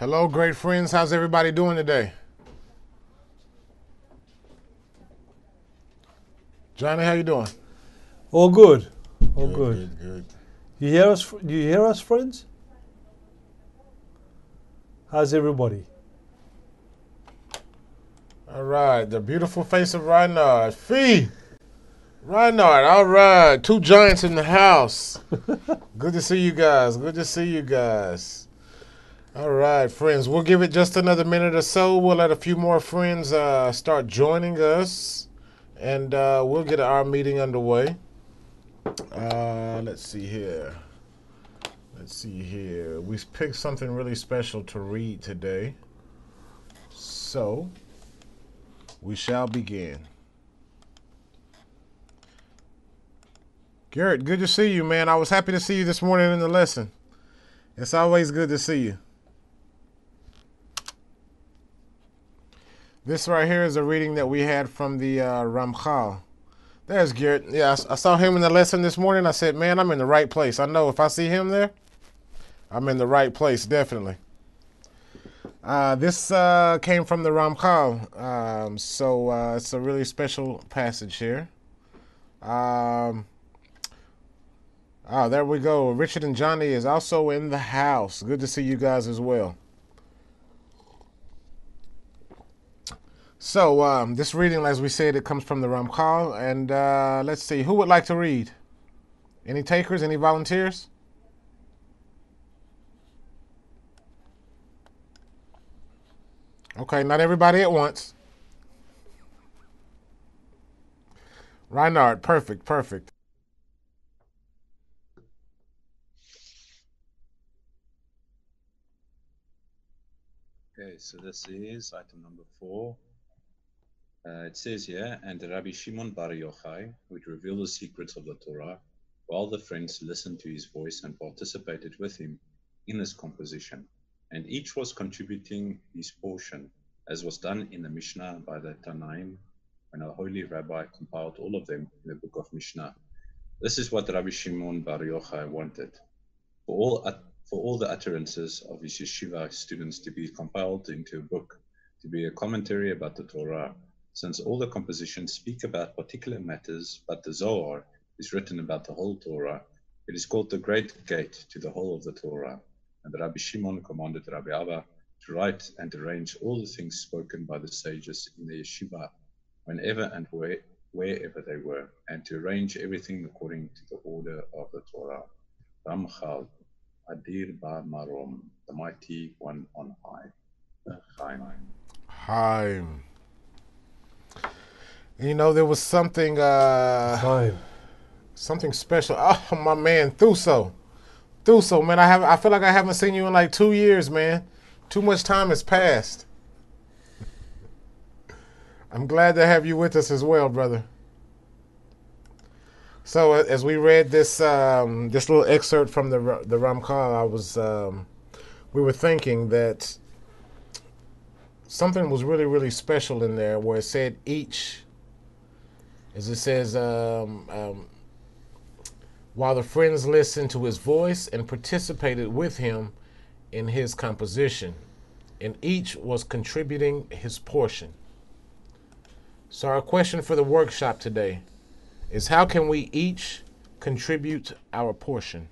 Hello, great friends. How's everybody doing today? Johnny, how you doing? All good. All Good, good. good, good. You hear us? You hear us, friends? How's everybody? All right, the beautiful face of Reinhard. Fee! Reinhard, all right. Two giants in the house. Good to see you guys. Good to see you guys. All right, friends. We'll give it just another minute or so. We'll let a few more friends start joining us, and we'll get our meeting underway. Let's see here. Let's see here. We picked something really special to read today. So, we shall begin. Garrett, good to see you, man. I was happy to see you this morning in the lesson. It's always good to see you. This right here is a reading that we had from the Ramchal. There's Garrett. Yeah, I saw him in the lesson this morning. I said, man, I'm in the right place. I know if I see him there, I'm in the right place, definitely. This came from the Ramchal, so it's a really special passage here. There we go. Richard and Johnny is also in the house. Good to see you guys as well. So this reading, as we said, it comes from the Ramchal, and let's see, who would like to read? Any takers? Any volunteers? Okay, not everybody at once. Reinhard, perfect, perfect. Okay, so this is item number 4. It says here, and Rabbi Shimon Bar Yochai would reveal the secrets of the Torah, while the friends listened to his voice and participated with him in this composition, and each was contributing his portion, as was done in the Mishnah by the Tanaim, when a holy rabbi compiled all of them in the book of Mishnah. This is what Rabbi Shimon Bar Yochai wanted. For all the utterances of his yeshiva students to be compiled into a book, to be a commentary about the Torah, since all the compositions speak about particular matters, but the Zohar is written about the whole Torah. It is called the Great Gate to the whole of the Torah. And Rabbi Shimon commanded Rabbi Abba to write and arrange all the things spoken by the sages in the yeshiva, whenever and wherever they were, and to arrange everything according to the order of the Torah. Ramchal, Adir Bar Marom, the mighty one on high. Chaim. Chaim. You know, there was something Time. something special. Oh, my man, Thuso, man. I feel like I haven't seen you in like 2 years, man. Too much time has passed. I'm glad to have you with us as well, brother. So as we read this little excerpt from the Ramchal, we were thinking that something was really, really special in there, where it said each, as it says, while the friends listened to his voice and participated with him in his composition, and each was contributing his portion. So our question for the workshop today is, how can we each contribute our portion?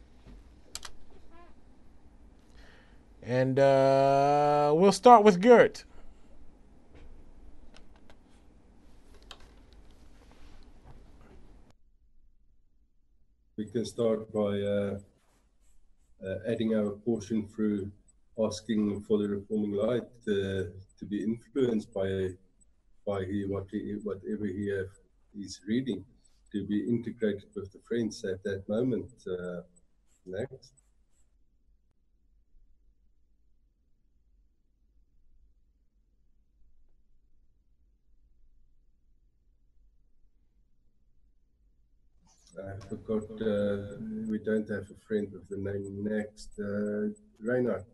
And we'll start with Gert. We can start by adding our portion through asking for the reforming light to be influenced by whatever he's reading, to be integrated with the friends at that moment. Next. I forgot, we don't have a friend with the name next. Reinhard.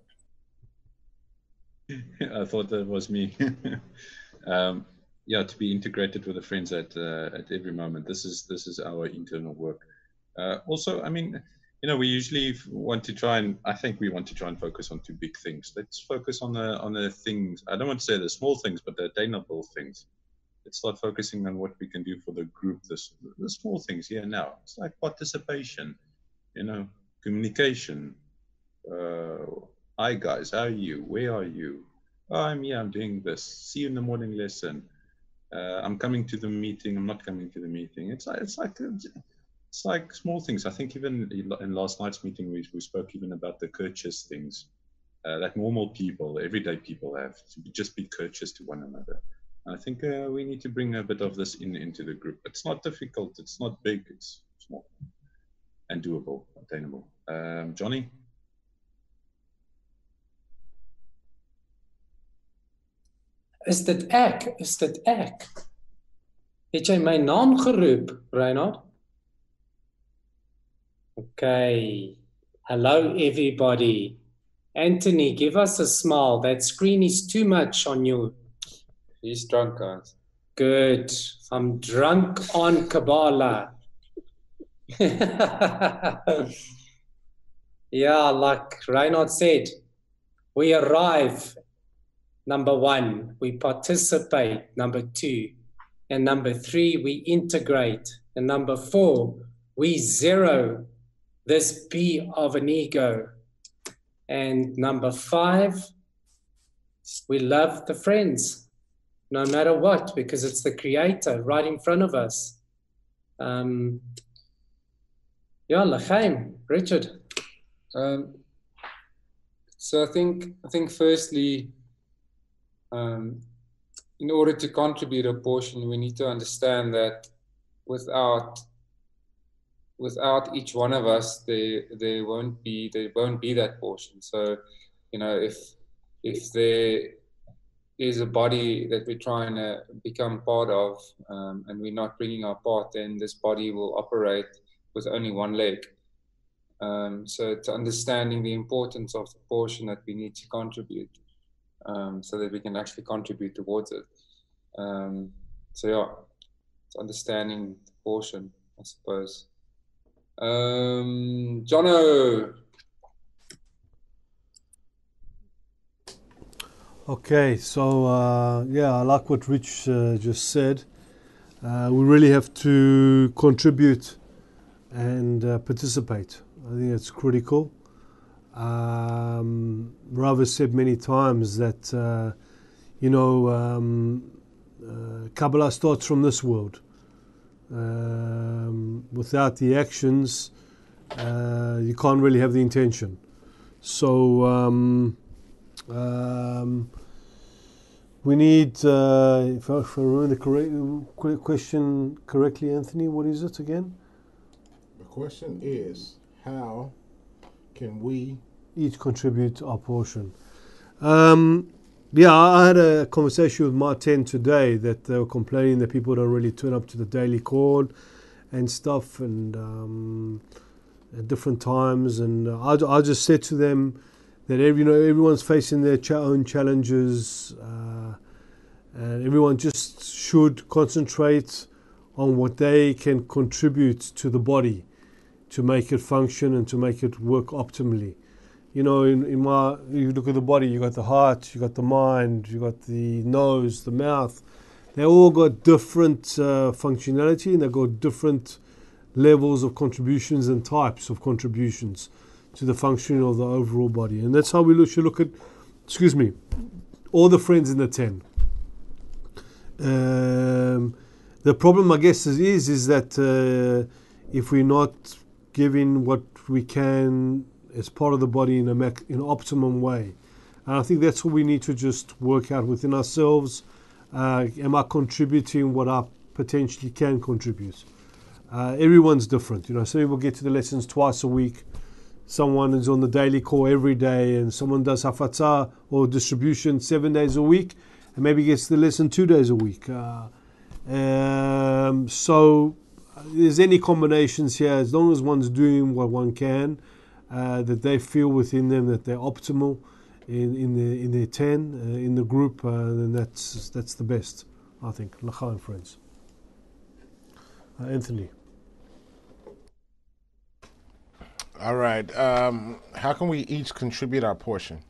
I thought that was me. To be integrated with the friends at every moment. This is our internal work. Also, I mean, we usually want to try and, I think we want to try and focus on two big things. Let's focus on the things. I don't want to say the small things, but the attainable things. Let's start focusing on what we can do for the group. The small things here now. It's like participation, communication. Hi guys, how are you? Where are you? Oh, I'm here. I'm doing this. See you in the morning lesson. I'm coming to the meeting. I'm not coming to the meeting. It's like small things. I think even in last night's meeting, we spoke even about the courteous things that normal people, everyday people have to just be courteous to one another. I think we need to bring a bit of this into the group. It's not difficult. It's not big. It's small and doable, attainable. Johnny? Is dit ek? Het jy my naam geroep, Reinhard? Okay. Hello, everybody. Anthony, give us a smile. That screen is too much on you. He's drunk, guys. Good. I'm drunk on Kabbalah. Yeah, like Reinhard said, we arrive. Number 1, we participate. Number 2. And number 3, we integrate. And number 4, we zero this B of an ego. And number 5, we love the friends, no matter what, because it's the Creator right in front of us. Yeah, L'chaim, Richard. So I think firstly, in order to contribute a portion, we need to understand that without each one of us, there won't be that portion. So, if there is a body that we're trying to become part of, and we're not bringing our part, then this body will operate with only one leg. So it's understanding the importance of the portion that we need to contribute, so that we can actually contribute towards it. So yeah, it's understanding the portion, I suppose. Jono. Okay, so yeah, I like what Rich just said. We really have to contribute and participate. I think that's critical. Rav has said many times that Kabbalah starts from this world. Without the actions, you can't really have the intention. So we need, if I remember the question correctly, Anthony, what is it again? The question is, how can we each contribute our portion? Yeah, I had a conversation with Marty.M.Meydan today that they were complaining that people don't really turn up to the daily call and stuff, and at different times. And I just said to them that everyone's facing their own challenges, and everyone just should concentrate on what they can contribute to the body to make it function and to make it work optimally. You look at the body, you got the heart, you got the mind, you got the nose, the mouth. They all got different functionality, and they've got different levels of contributions and types of contributions to the functioning of the overall body. And that's how we should look at, all the friends in the 10. The problem, I guess, is that if we're not giving what we can as part of the body in an optimum way. And I think that's what we need to just work out within ourselves. Am I contributing what I potentially can contribute? Everyone's different. Some people get to the lessons twice a week. Someone is on the daily call every day, and someone does hafatzah or distribution 7 days a week, and maybe gets the lesson 2 days a week. So there's any combinations here, as long as one's doing what one can, that they feel within them that they're optimal in their 10 in the group, then that's the best, I think. L'chaim, friends. Anthony. All right. How can we each contribute our portion?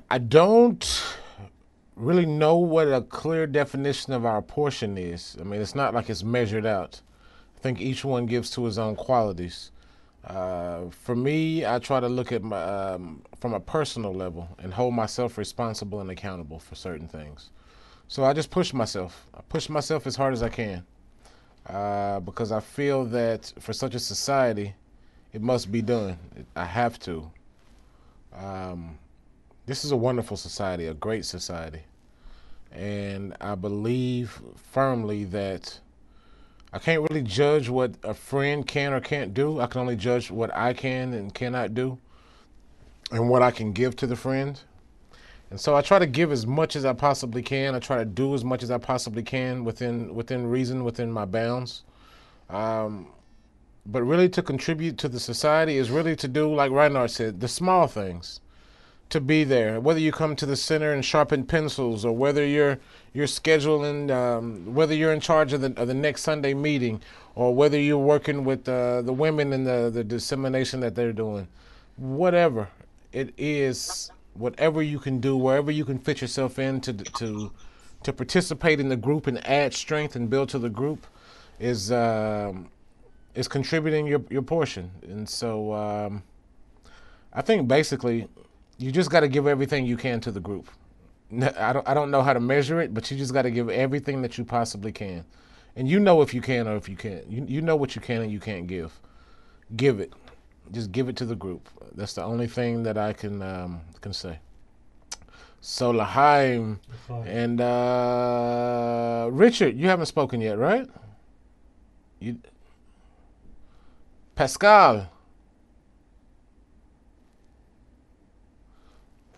I don't really know what a clear definition of our portion is. I mean, it's not like it's measured out. I think each one gives to his own qualities. For me, I try to look at my from a personal level and hold myself responsible and accountable for certain things. So I just push myself. I push myself as hard as I can because I feel that for such a society, it must be done. I have to. This is a wonderful society, a great society. And I believe firmly that I can't really judge what a friend can or can't do. I can only judge what I can and cannot do and what I can give to the friend. And so I try to give as much as I possibly can. I try to do as much as I possibly can within reason, within my bounds. But really to contribute to the society is really to do, like Reinhard said, the small things. To be there, whether you come to the center and sharpen pencils, or whether you're scheduling, whether you're in charge of the next Sunday meeting, or whether you're working with the women in the dissemination that they're doing, whatever it is, whatever you can do, wherever you can fit yourself in to participate in the group and add strength and build to the group, is contributing your portion. And so I think basically, you just got to give everything you can to the group. I don't know how to measure it, but you just got to give everything that you possibly can. And you know if you can or if you can't. You know what you can and you can't give. Give it. Just give it to the group. That's the only thing that I can say. So L'chaim and Richard, you haven't spoken yet, right? Pascal.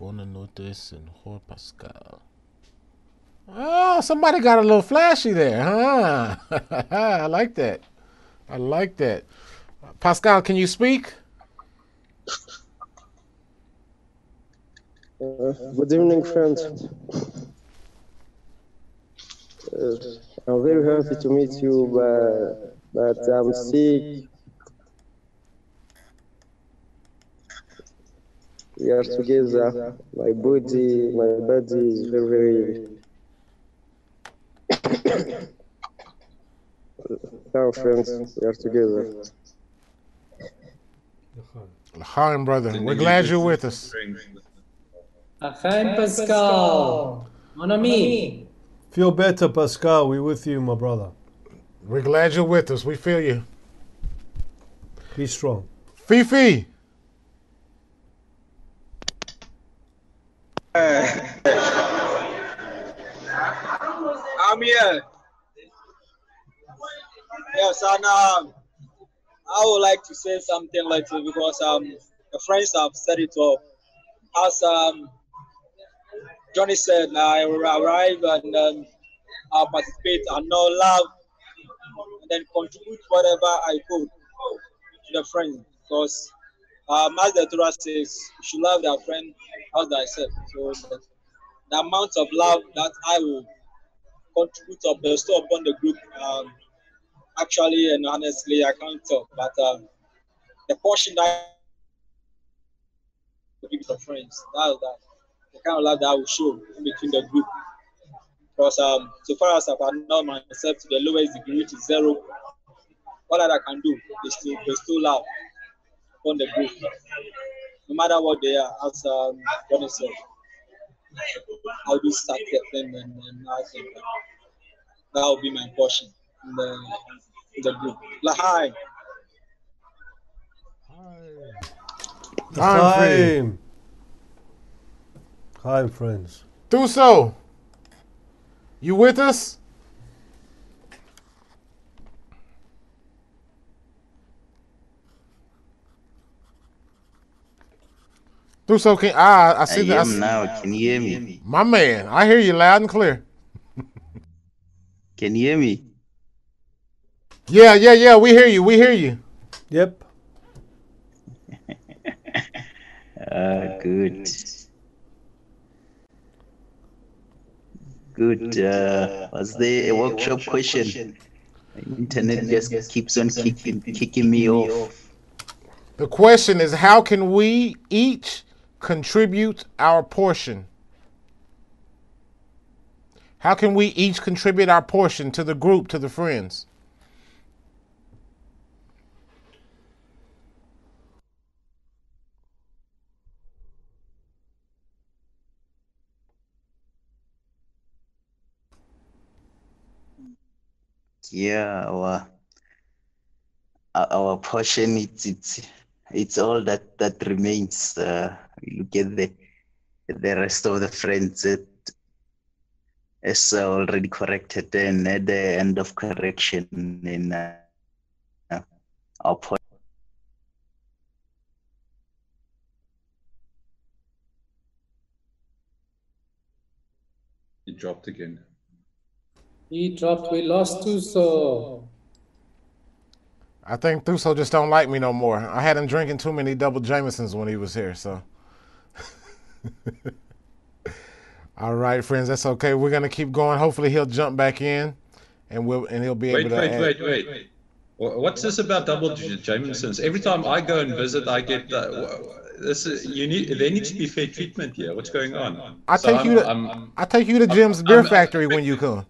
And Pascal. Oh, somebody got a little flashy there, huh? I like that. I like that. Pascal, can you speak? Good evening, friends. I'm very happy to meet you, but I'm sick. We are together. My body is very Now, friends, we are together. L'chaim, brother. We're glad you're with us. L'chaim, Pascal. Mon ami. Feel better, Pascal. We're with you, my brother. We're glad you're with us. We feel you. Be strong. Fifi. I'm here. Yes, and I would like to say something like this because the friends have set it up. As Johnny said, I will arrive and I'll participate and know love and then contribute whatever I could to the friends. Because as the Torah says, you should love their friend as thyself. So the amount of love that I will contribute or bestow upon the group, actually and honestly, I can't tell. But the portion that I give to friends, that's the kind of love that I will show in between the group. Because so far as I've known myself to the lowest degree, which is 0, all that I can do is to bestow love upon the group, no matter what they are. As Johnny said, I'll do start them and I think that will be my portion in the group. L'chaim. L'chaim. Hi, friends. Do so. You with us? Do so. I see that. Now. Can you hear me? My man, I hear you loud and clear. Can you hear me? Yeah. We hear you. Yep. Good. Was there a workshop question? The internet just keeps on kicking me off. The question is, how can we each contribute our portion? How can we each contribute our portion to the group, to the friends? Yeah, our portion, it's all that remains. We look at the rest of the friends that is already corrected, and at the end of correction in our portion. He dropped again. He dropped. We lost Tuso. I think Thuso just don't like me no more. I had him drinking too many double Jamesons when he was here, so. All right, friends, that's okay. We're gonna keep going. Hopefully he'll jump back in, and he'll be able to. Wait. What's this about double Jamesons? Every time I go and visit, I get there needs to be fair treatment here. What's going on? I take you to Jim's Beer Factory when you come.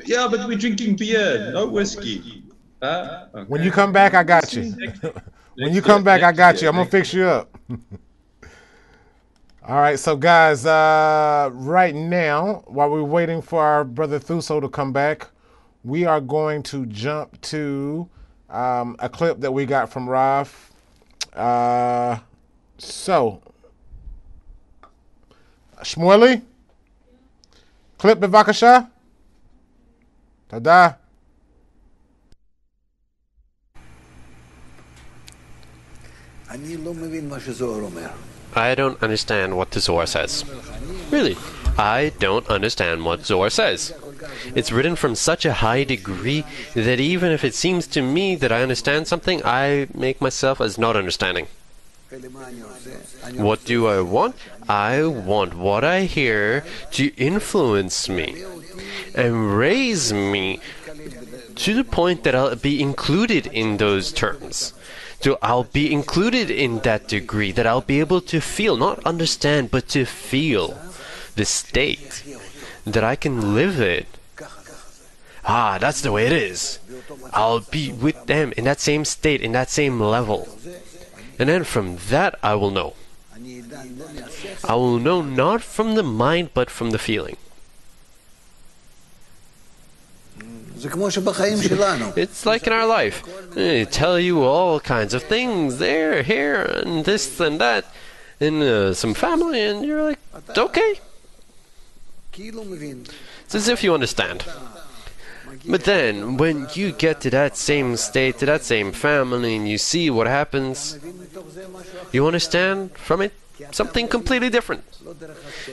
Yeah, but we're drinking beer, no whiskey. Okay. When you come back, I got you. When you come back, I got you. I'm gonna fix you up. All right, so guys, right now, while we're waiting for our brother Thuso to come back, we are going to jump to a clip that we got from Rav. So, Shmueli, clip bevakasha. Tada. I don't understand what the Zohar says. Really, I don't understand what Zohar says. It's written from such a high degree that even if it seems to me that I understand something, I make myself as not understanding. What do I want? I want what I hear to influence me and raise me to the point that I'll be included in those terms. So I'll be included in that degree, that I'll be able to feel, not understand, but to feel the state, that I can live it. That's the way it is. I'll be with them in that same state, in that same level. And then from that I will know. I will know not from the mind, but from the feeling. It's like in our life. They tell you all kinds of things there, here, and this and that, in some family, and you're like, okay. It's as if you understand. But then, when you get to that same state, to that same family, and you see what happens, you understand from it something completely different.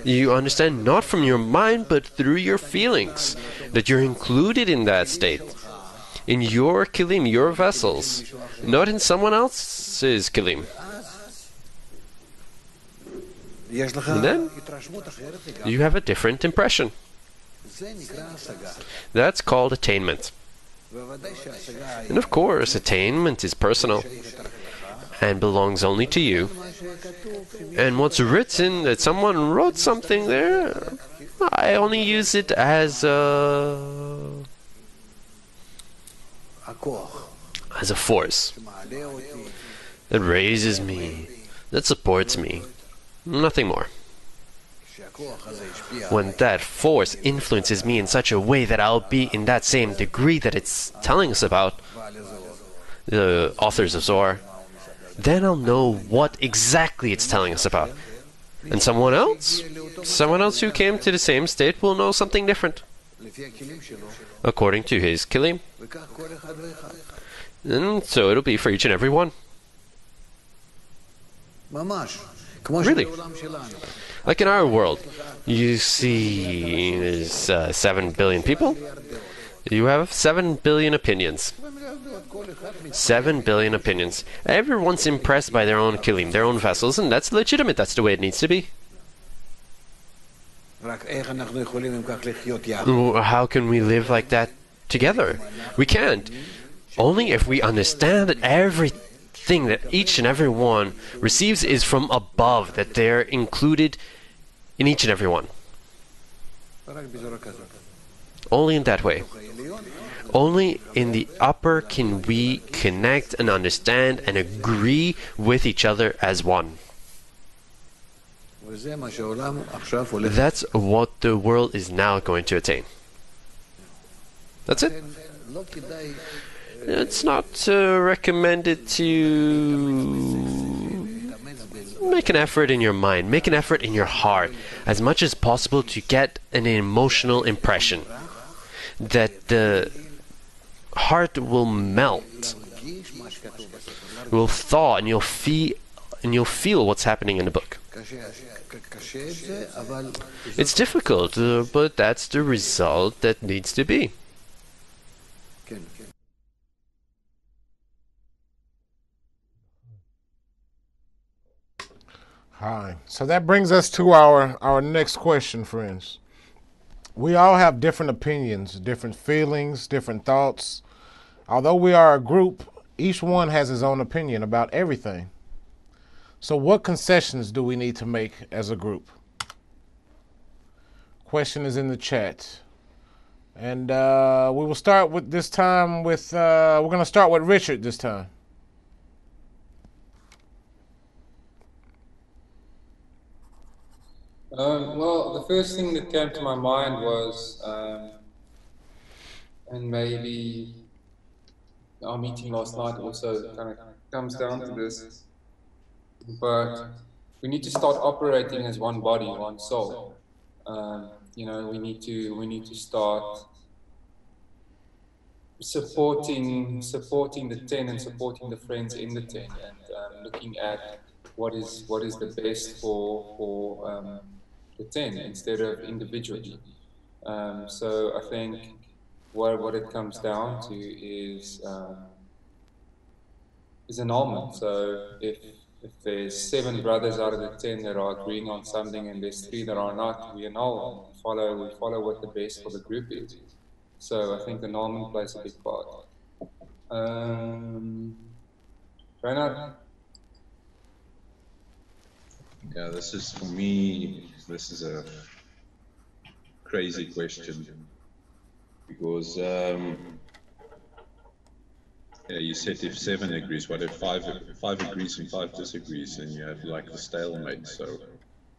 You understand not from your mind, but through your feelings, that you're included in that state, in your kilim, your vessels, not in someone else's kilim. And then you have a different impression. That's called attainment. And of course, attainment is personal and belongs only to you. And what's written, that someone wrote something there, I only use it as a force that raises me, that supports me, nothing more. When that force influences me in such a way that I'll be in that same degree that it's telling us about, the authors of Zohar, then I'll know what exactly it's telling us about. And someone else who came to the same state will know something different, according to his kilim. And so it'll be for each and every one. Really. Like in our world, you see there's 7 billion people. You have 7 billion opinions. 7 billion opinions. Everyone's impressed by their own kilim, their own vessels, and that's legitimate. That's the way it needs to be. How can we live like that together? We can't. Only if we understand that every thing that each and every one receives is from above, that they're included in each and every one. Only in that way. Only in the upper can we connect and understand and agree with each other as one. That's what the world is now going to attain. That's it. It's not recommended to make an effort in your mind, make an effort in your heart, as much as possible to get an emotional impression that the heart will melt, will thaw, and you'll feel what's happening in the book. It's difficult, but that's the result that needs to be. Hi. So that brings us to our next question, friends. We all have different opinions, different feelings, different thoughts. Although we are a group, each one has his own opinion about everything. So what concessions do we need to make as a group? Question is in the chat. And we will start with this time with, we're going to start with Richard this time. Well, the first thing that came to my mind was, and maybe our meeting last night also kind of comes down to this, but we need to start operating as one body, one soul. You know, we need to start supporting the 10 and supporting the friends in the 10, and looking at what is the best for the 10 instead of individually. So I think what it comes down to is annulment. So if there's 7 brothers out of the 10 that are agreeing on something and there's 3 that are not, we annul and we follow what the best for the group is. So I think annulment plays a big part. Reinhard? Yeah, this is, for me, this is a crazy question, because yeah, you said if 7 agrees, what if 5 agrees and 5 disagrees, and you have like the stalemate? So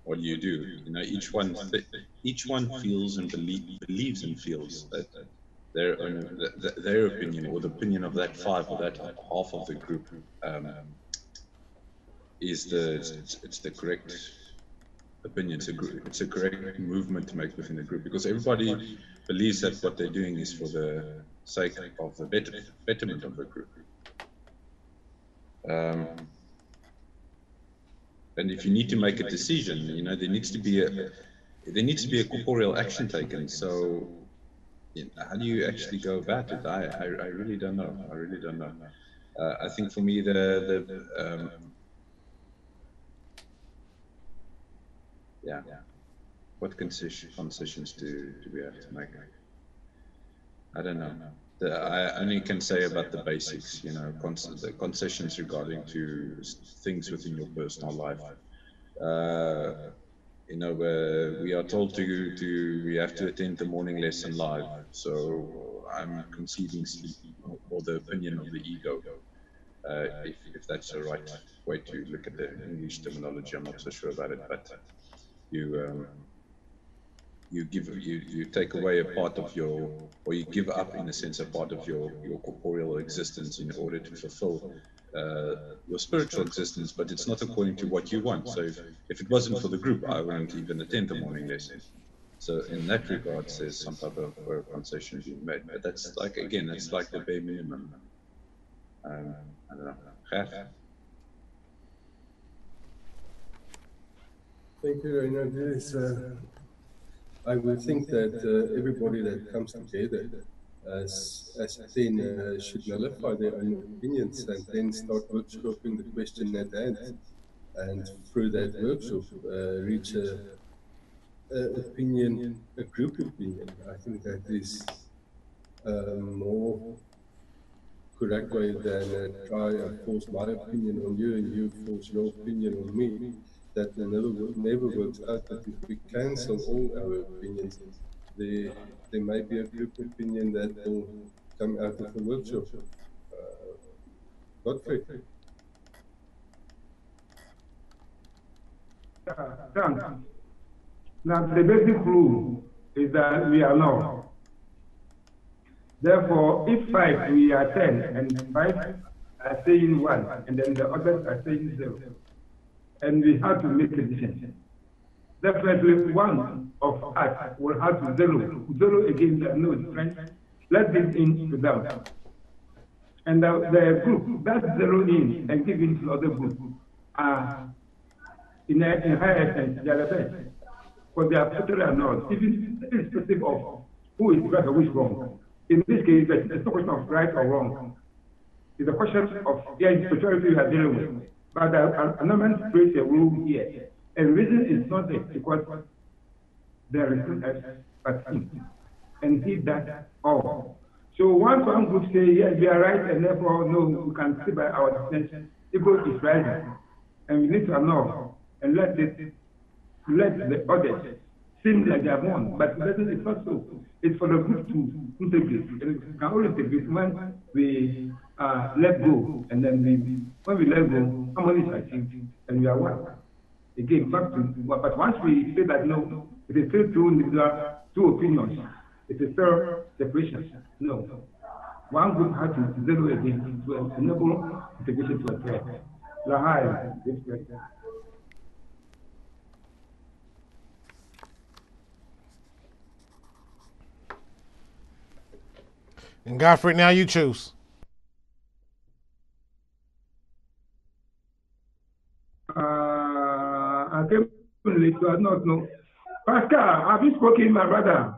what do? You know, each one feels and believes and feels that their opinion, or the opinion of that 5 or that half of the group, is the correct opinion. It's a correct movement to make within the group, because everybody believes that what they're doing is for the sake of the betterment of the group. And if you need to make a decision, you know, there needs to be a corporeal action taken. So, you know, how do you actually go about it? I really don't know. I really don't know. I think for me what concessions do we have to make? I don't know. I only can say about the basics, you know, the concessions regarding to things within your personal life. You know, we are told we have to attend the morning lesson live. So I'm conceding sleep, or the opinion of the ego, if that's the right way to look at the English terminology. I'm not so sure about it, but you take away a part of your, or you give up, in a sense, a part of your corporeal existence in order to fulfill your spiritual existence, but it's not according to what you want. So if it wasn't for the group, I wouldn't even attend the morning lesson. So in that regard, there's some type of concession being made, but that's like, again, it's like the bare minimum. I don't know. Thank you, Reina. I would think that everybody that comes together as a 10 should nullify their own opinions and then start workshopping the question at hand, and through that workshop reach a group opinion. I think that is more correct way than try and force my opinion on you and you force your opinion on me. That never works out. But if we cancel all our opinions, there may be a group opinion that will come out of the workshop. Godfrey. Thanks. Now, the basic rule is that we are law. Therefore, if 5, we are 10, and 5 are saying 1, and then the others are saying 0, and we have to make a decision. Definitely, one of us will have to 0. 0 again, there are no difference. Let this in to them. And the group that 0 in and give in to other group are in higher sense, they are the best. Because they are totally annulled, even irrespective of who is right or who is wrong. In this case, it's not a question of right or wrong. It's a question of, spirituality we are dealing with. But the annulment creates a rule here. And the reason is not it, because there is no else but him. And he does all. So once one group say, yes, we are right, and therefore, no, we can see by our decision, ego is rising. And we need to annul and let the others seem like they are wrong, but it's not so. It's for the group to integrate. And we can only integrate when we let go, and then when we let go, harmony is achieved, and we are one. Again, back to, but once we say that no, it is still two opinions. It is still separation. No. One group has to 0 again to enable integration to occur. Lahai, this question. And Godfrey, now you choose. I came late, so I do not know. Pascal, have you spoken, my brother?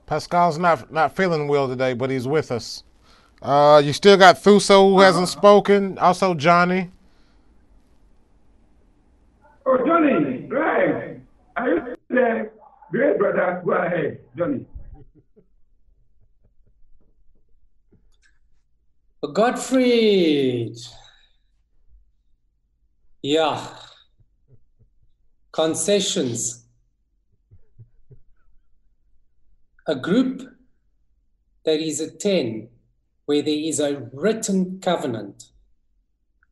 Pascal's not feeling well today, but he's with us. You still got Thuso who hasn't spoken. Also Johnny. Oh, Johnny, right. Are you there? Great, brother. Go ahead, Johnny. Gottfried. Yeah. Concessions. A group that is a 10, where there is a written covenant,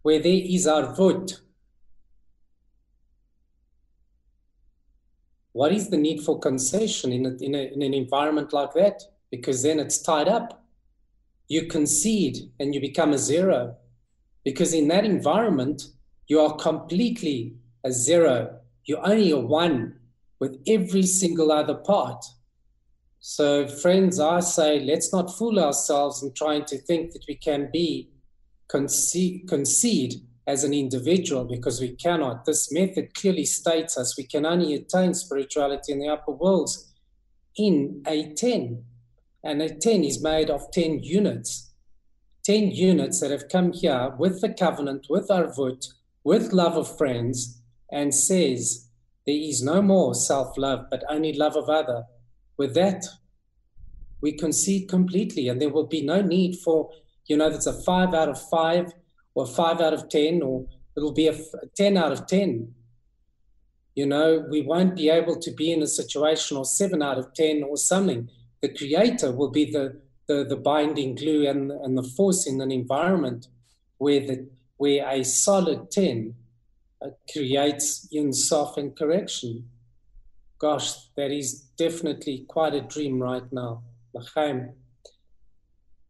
where there is arvut. What is the need for concession in an environment like that? Because then it's tied up. You concede and you become a 0. Because in that environment, you are completely a 0. You're only a 1 with every single other part. So, friends, I say, let's not fool ourselves in trying to think that we can concede as an individual, because we cannot. This method clearly states us we can only attain spirituality in the upper worlds in a 10. And a 10 is made of 10 units. 10 units that have come here with the covenant, with arvut, with love of friends, and says there is no more self-love, but only love of other. With that, we concede completely, and there will be no need for, that's a 5 out of 5 or 5 out of 10, or it'll be a 10 out of 10. We won't be able to be in a situation or 7 out of 10 or something. The creator will be the binding glue and the force in an environment where a solid 10 creates insaf and correction. Gosh, that is definitely quite a dream right now. L'chaim.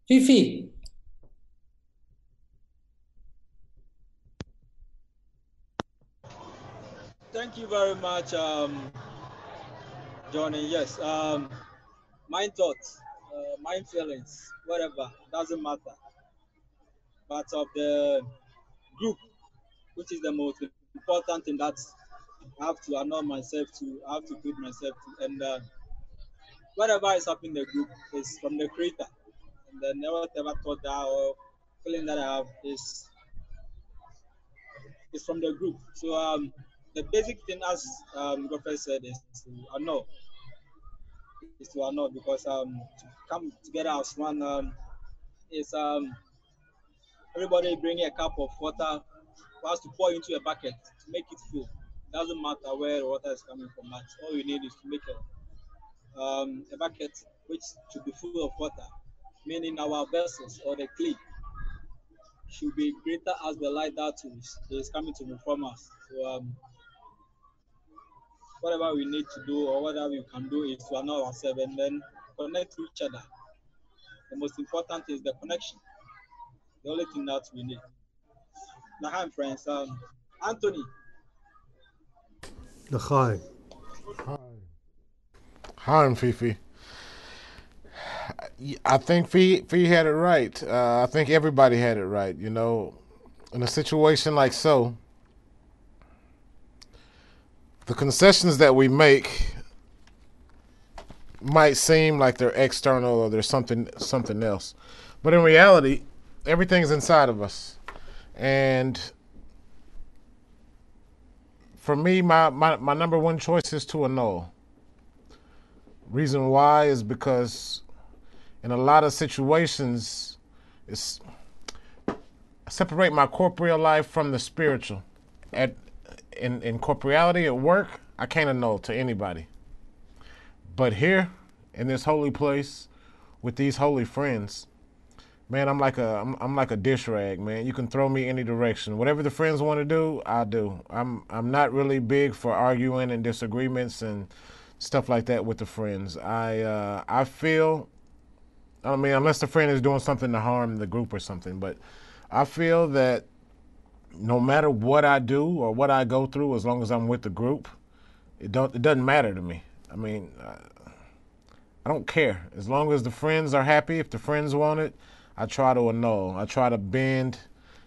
Fifi. Thank you very much, Johnny. Yes, my thoughts, my feelings, whatever, doesn't matter. But of the group, which is the most important thing that I have to annul myself to, I have to put myself to, and whatever is happening in the group is from the creator. And then whatever thought that or feeling that I have is from the group. So the basic thing, as Godfrey said, is to annul. Is to annul, because to come together as one is everybody bring a cup of water for us to pour into a bucket to make it full. Doesn't matter where the water is coming from, but all you need is to make a bucket which should be full of water, meaning our vessels or the clay should be greater as the light that is coming to inform us. So whatever we need to do or whatever we can do is to know ourselves and then connect to each other. The most important is the connection. The only thing that we need. Now, hi, friends. Anthony. L'chaim. Hi, Fifi. I think Fee had it right. I think everybody had it right. You know, in a situation like so, the concessions that we make might seem like they're external or there's something else, but in reality, everything's inside of us. And for me, my number one choice is to annul. Reason why is because in a lot of situations, it's I separate my corporeal life from the spiritual. In corporeality at work, I can't annul to anybody. But here, in this holy place, with these holy friends, man, I'm like a dish rag, man. You can throw me any direction. Whatever the friends want to do, I'll do. I'm not really big for arguing and disagreements and stuff like that with the friends. I feel, I mean, unless the friend is doing something to harm the group or something, but I feel that no matter what I do or what I go through, as long as I'm with the group, it doesn't matter to me. I mean, I don't care. As long as the friends are happy, if the friends want it, I try to annul. I try to bend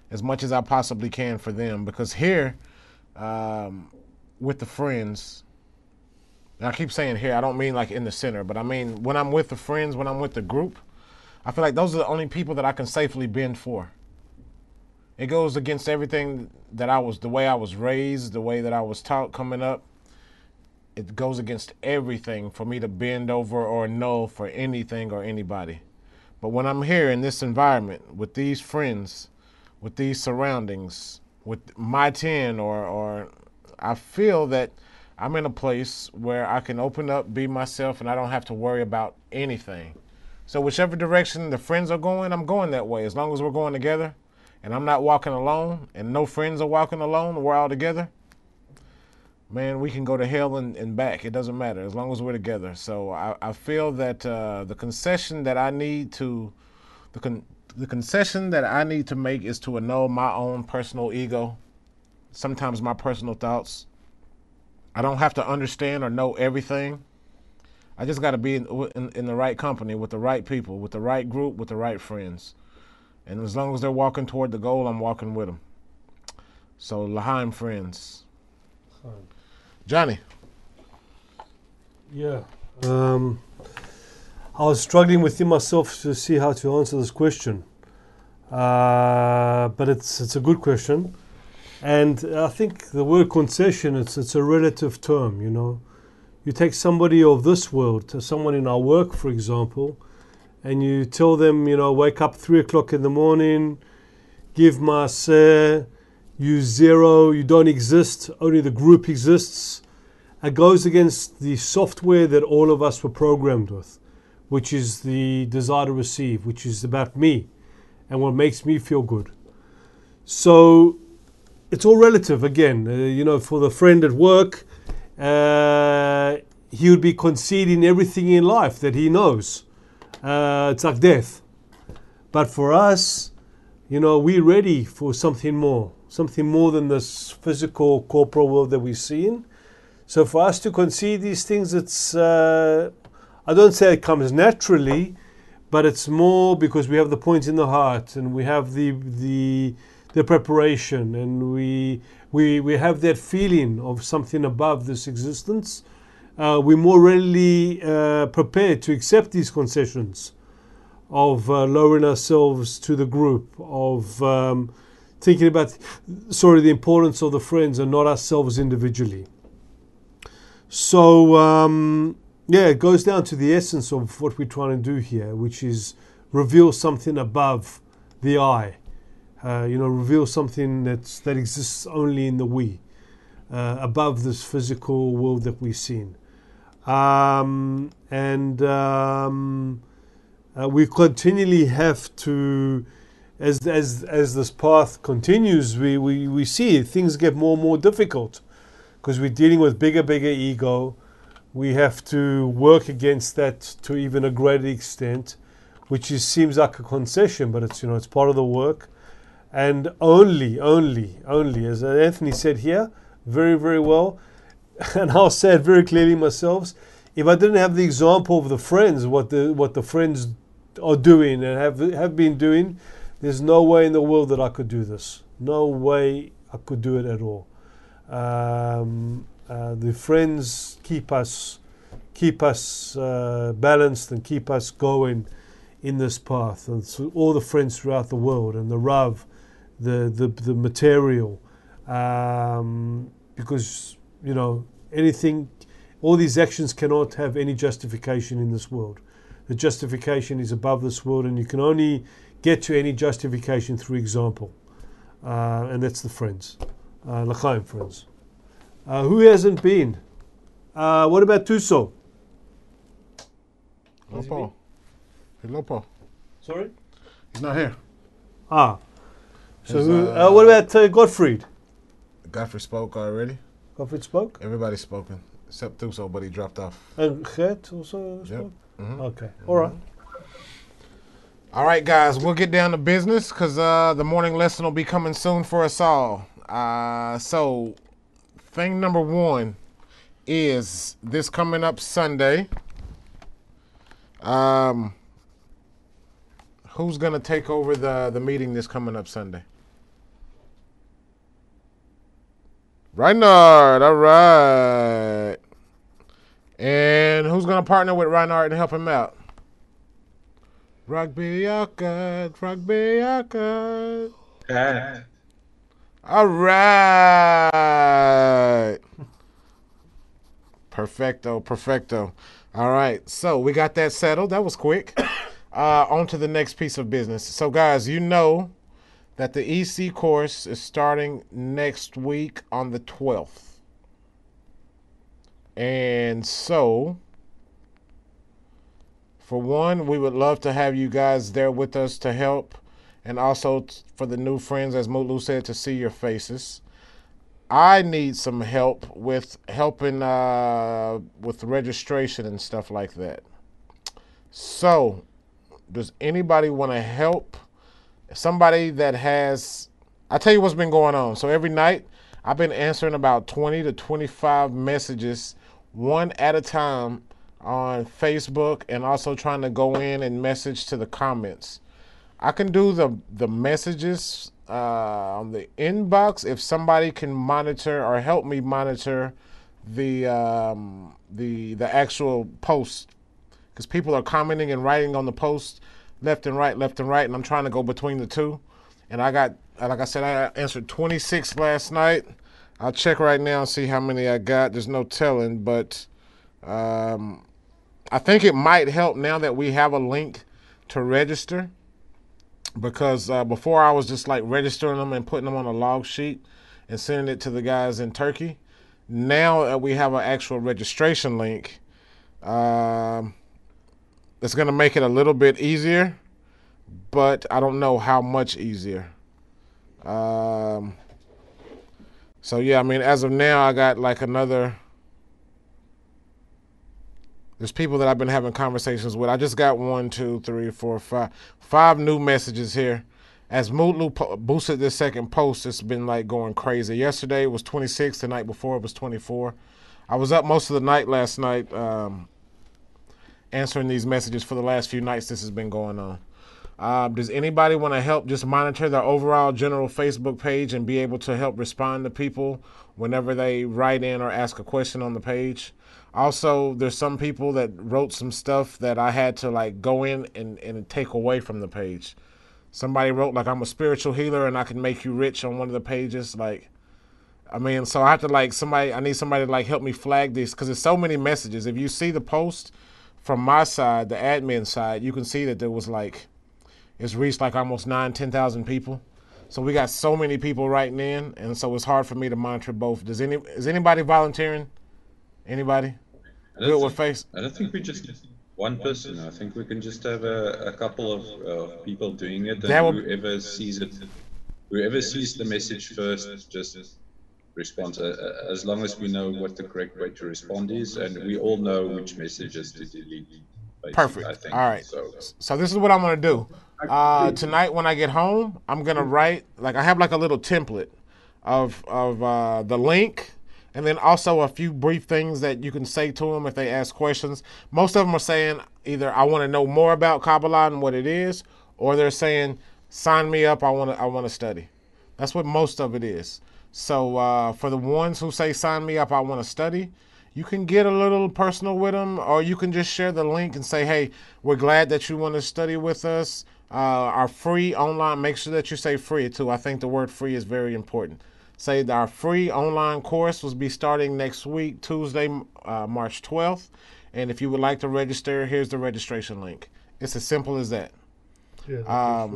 as much as I possibly can for them. Because here, with the friends, and I keep saying here, I don't mean like in the center, but I mean when I'm with the friends, when I'm with the group, I feel like those are the only people that I can safely bend for. It goes against everything that the way I was raised, the way that I was taught coming up. It goes against everything for me to bend over or annul for anything or anybody. But when I'm here in this environment, with these friends, with these surroundings, with my 10, or I feel that I'm in a place where I can open up, be myself, and I don't have to worry about anything. So whichever direction the friends are going, I'm going that way. As long as we're going together, and I'm not walking alone, and no friends are walking alone, we're all together, man, we can go to hell and back. It doesn't matter, as long as we're together. So I feel that the concession that I need to, the concession that I need to make is to annul my own personal ego, sometimes my personal thoughts. I don't have to understand or know everything. I just got to be in the right company, with the right people, with the right group, with the right friends. And as long as they're walking toward the goal, I'm walking with them. So, L'chaim, friends. Johnny. Yeah. I was struggling within myself to see how to answer this question. But it's a good question. And I think the word concession, it's a relative term, you know. You take somebody of this world, to someone in our work, for example, and you tell them, you know, wake up 3 o'clock in the morning, give maaseh, you zero, you don't exist, only the group exists. It goes against the software that all of us were programmed with, which is the desire to receive, which is about me and what makes me feel good. So it's all relative again. You know, for the friend at work, he would be conceding everything in life that he knows. It's like death. But for us, you know, we're ready for something more than this physical, corporal world that we see in. So for us to concede these things, it's, I don't say it comes naturally, but it's more because we have the point in the heart and we have the preparation, and we have that feeling of something above this existence. We're more readily prepared to accept these concessions of lowering ourselves to the group, of thinking about, the importance of the friends and not ourselves individually. So, it goes down to the essence of what we're trying to do here, which is reveal something above the eye. Reveal something that exists only in the we, above this physical world that we've seen. We continually have to, as this path continues, we see things get more and more difficult because we're dealing with bigger ego. We have to work against that to even a greater extent, which seems like a concession, but it's part of the work. And only, as Anthony said here, very, very well, and I'll say it very clearly myself, if I didn't have the example of the friends, what the friends are doing and have been doing, there's no way in the world that I could do this. No way I could do it at all. The friends keep us balanced and keep us going in this path. And so all the friends throughout the world, and the Rav, the material, because anything, all these actions cannot have any justification in this world. The justification is above this world, and you can only get to any justification through example, and that's the friends, l'chaim friends. Who hasn't been? What about Tuso? Lopo. Lopo. Sorry? He's not here. So what about Gottfried? Gottfried spoke already. Gottfried spoke? Everybody's spoken, except Tuso, but he dropped off. And Chet also spoke? Mm-hmm. Okay, all right. All right, guys, we'll get down to business because the morning lesson will be coming soon for us all. So, thing number one is this coming up Sunday. Who's going to take over the meeting this coming up Sunday? Reinhard, all right. And who's going to partner with Reinhard and help him out? Rugby Yakad. All right. Perfecto. All right, so we got that settled. That was quick. On to the next piece of business. So, guys, you know that the EC course is starting next week on the 12th. And so, for one, we would love to have you guys there with us to help. And also for the new friends, as Mutlu said, to see your faces. I need some help with helping with registration and stuff like that. So, does anybody want to help? Somebody that has, I'll tell you what's been going on. So every night, I've been answering about 20 to 25 messages, one at a time, on Facebook, and also trying to go in and message to the comments. I can do the messages on the inbox if somebody can monitor or help me monitor the actual post, because people are commenting and writing on the post left and right, and I'm trying to go between the two. And I got, like I said, I answered 26 last night. I'll check right now and see how many I got. There's no telling, but I think it might help now that we have a link to register, because before I was just like registering them and putting them on a log sheet and sending it to the guys in Turkey. Now that we have an actual registration link, it's going to make it a little bit easier, but I don't know how much easier. So yeah, I mean, as of now, I got like another, there's people that I've been having conversations with. I just got 1, 2, 3, 4, 5 new messages here. As Mutlu boosted this second post, it's been like going crazy. Yesterday it was 26, the night before it was 24. I was up most of the night last night answering these messages for the last few nights this has been going on. Does anybody want to help just monitor the overall general Facebook page and be able to help respond to people whenever they write in or ask a question on the page? Also, there's some people that wrote some stuff that I had to like go in and take away from the page. Somebody wrote like, I'm a spiritual healer and I can make you rich on one of the pages. Like, I mean, so I have to like I need somebody to like help me flag this, because there's so many messages. If you see the post from my side, the admin side, you can see that there was like it's reached like almost 10,000 people. So we got so many people writing in, and so it's hard for me to monitor both. Is anybody volunteering? Anybody? Good with face? I don't think we just one person. I think we can just have a couple of people doing it, and whoever sees the message first, just respond. As long as we know what the correct way to respond is, and we all know which messages to delete. Perfect. I think. All right. So this is what I'm gonna do. Tonight when I get home, I'm gonna write, like, I have like a little template of the link, and then also a few brief things that you can say to them if they ask questions. Most of them are saying either I want to know more about Kabbalah and what it is, or they're saying sign me up. I want to study. That's what most of it is. So for the ones who say sign me up, I want to study, you can get a little personal with them, or you can just share the link and say, hey, we're glad that you want to study with us. Our free online, make sure that you say free too. I think the word free is very important. Say that our free online course will be starting next week, Tuesday, March 12th. And if you would like to register, here's the registration link. It's as simple as that. Yeah.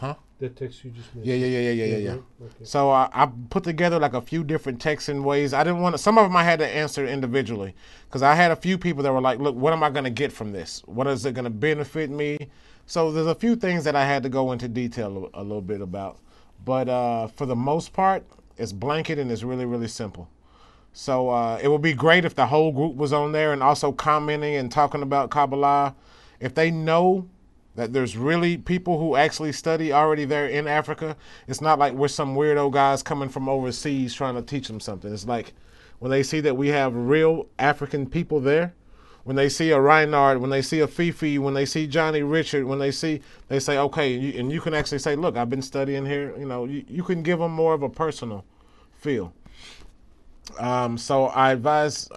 Huh? That text you just made. Yeah. Okay. So I put together like a few different texting ways. I didn't want to, some of them I had to answer individually, because I had a few people that were like, look, what am I going to get from this? What is it going to benefit me? So there's a few things that I had to go into detail a little bit about. But for the most part, it's blanket and it's really, really simple. So it would be great if the whole group was on there and also commenting and talking about Kabbalah. If they know that there's really people who actually study already there in Africa, it's not like we're some weirdo guys coming from overseas trying to teach them something. It's like when they see that we have real African people there, when they see a Reinhard, when they see a Fifi, when they see Johnny Richard, when they say, okay, and you can actually say, look, I've been studying here. You know, you can give them more of a personal feel. So I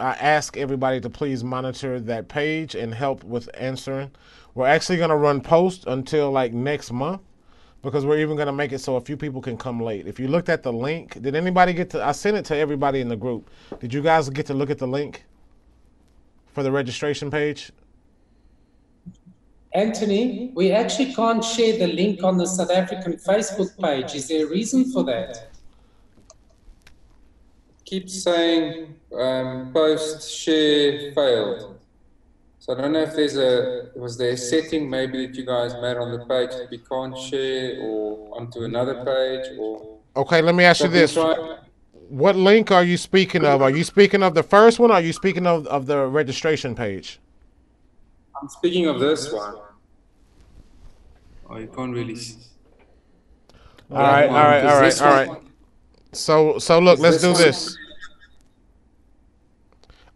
ask everybody to please monitor that page and help with answering. We're actually going to run posts until like next month, because we're even going to make it so a few people can come late. If you looked at the link, did anybody get to, I sent it to everybody in the group. Did you guys get to look at the link for the registration page? Anthony, we actually can't share the link on the South African Facebook page. Is there a reason for that? Keeps saying post share failed. So I don't know if was there a setting maybe that you guys made on the page that we can't share, or onto another page, or... Okay, let me ask you this. What link are you speaking of? Are you speaking of the first one, or are you speaking of the registration page? I'm speaking of this one. Oh, you can't really see. All right. So look, let's do this.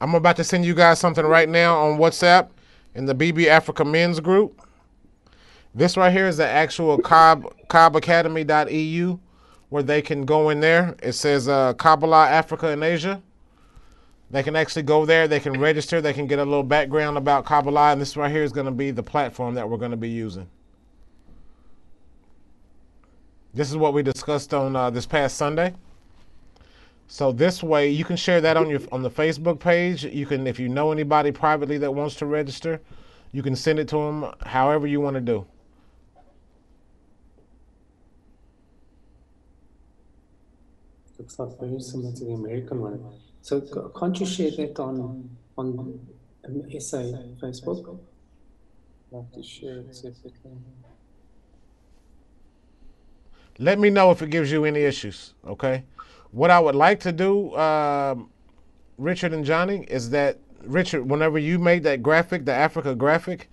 I'm about to send you guys something right now on WhatsApp in the BB Africa Men's group. This right here is the actual kabacademy.eu, where they can go in there. It says Kabbalah Africa and Asia. They can actually go there. They can register. They can get a little background about Kabbalah. And this right here is going to be the platform that we're going to be using. This is what we discussed on this past Sunday. So this way, you can share that on the Facebook page. You can, if you know anybody privately that wants to register, you can send it to them however you want to do. Looks like very similar to the American one. So can't you share that on SA Facebook? I'll have to share it separately. Let me know if it gives you any issues, okay? What I would like to do, Richard and Johnny, is that, Richard, whenever you made that graphic, the Africa graphic,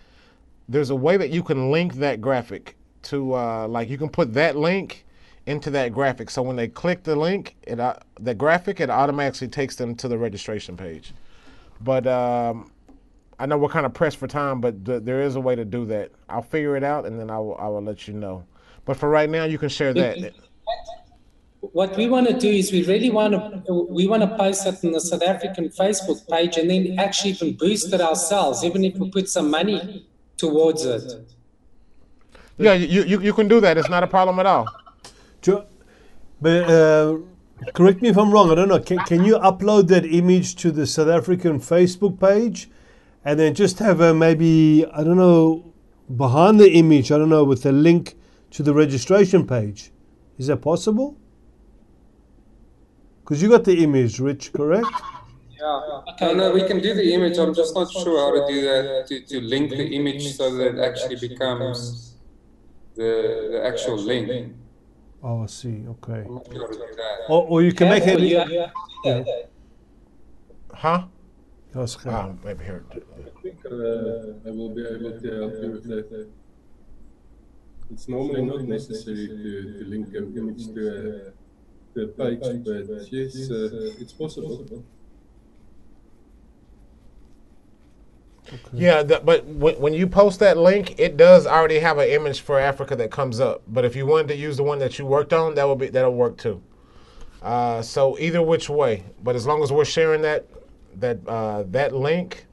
there's a way that you can link that graphic to, like you can put that link into that graphic. So when they click the link, the graphic, it automatically takes them to the registration page. But I know we're kind of pressed for time, but there is a way to do that. I'll figure it out, and then I will let you know. But for right now, you can share that. What we want to do is we want to post it on the South African Facebook page, and then actually even boost it ourselves, even if we put some money towards it. Yeah, you can do that. It's not a problem at all. But correct me if I'm wrong. I don't know. Can you upload that image to the South African Facebook page, and then just have maybe, I don't know, behind the image, I don't know, with a link to the registration page. Is that possible? Because you got the image, Rich, correct? Yeah. Okay. No, we can do the image. I'm just not sure how to do that, to link the image so that it actually becomes the actual link. Oh, I see. Okay. I'm not sure how to do that. Or you can make it. Huh? Maybe here. I think I will be able to help you with that. It's normally not necessary to link an image to a page, but yes, it's possible. Okay. Yeah, but when you post that link, it does already have an image for Africa that comes up. But if you wanted to use the one that you worked on, that'll work too. So either which way, but as long as we're sharing that link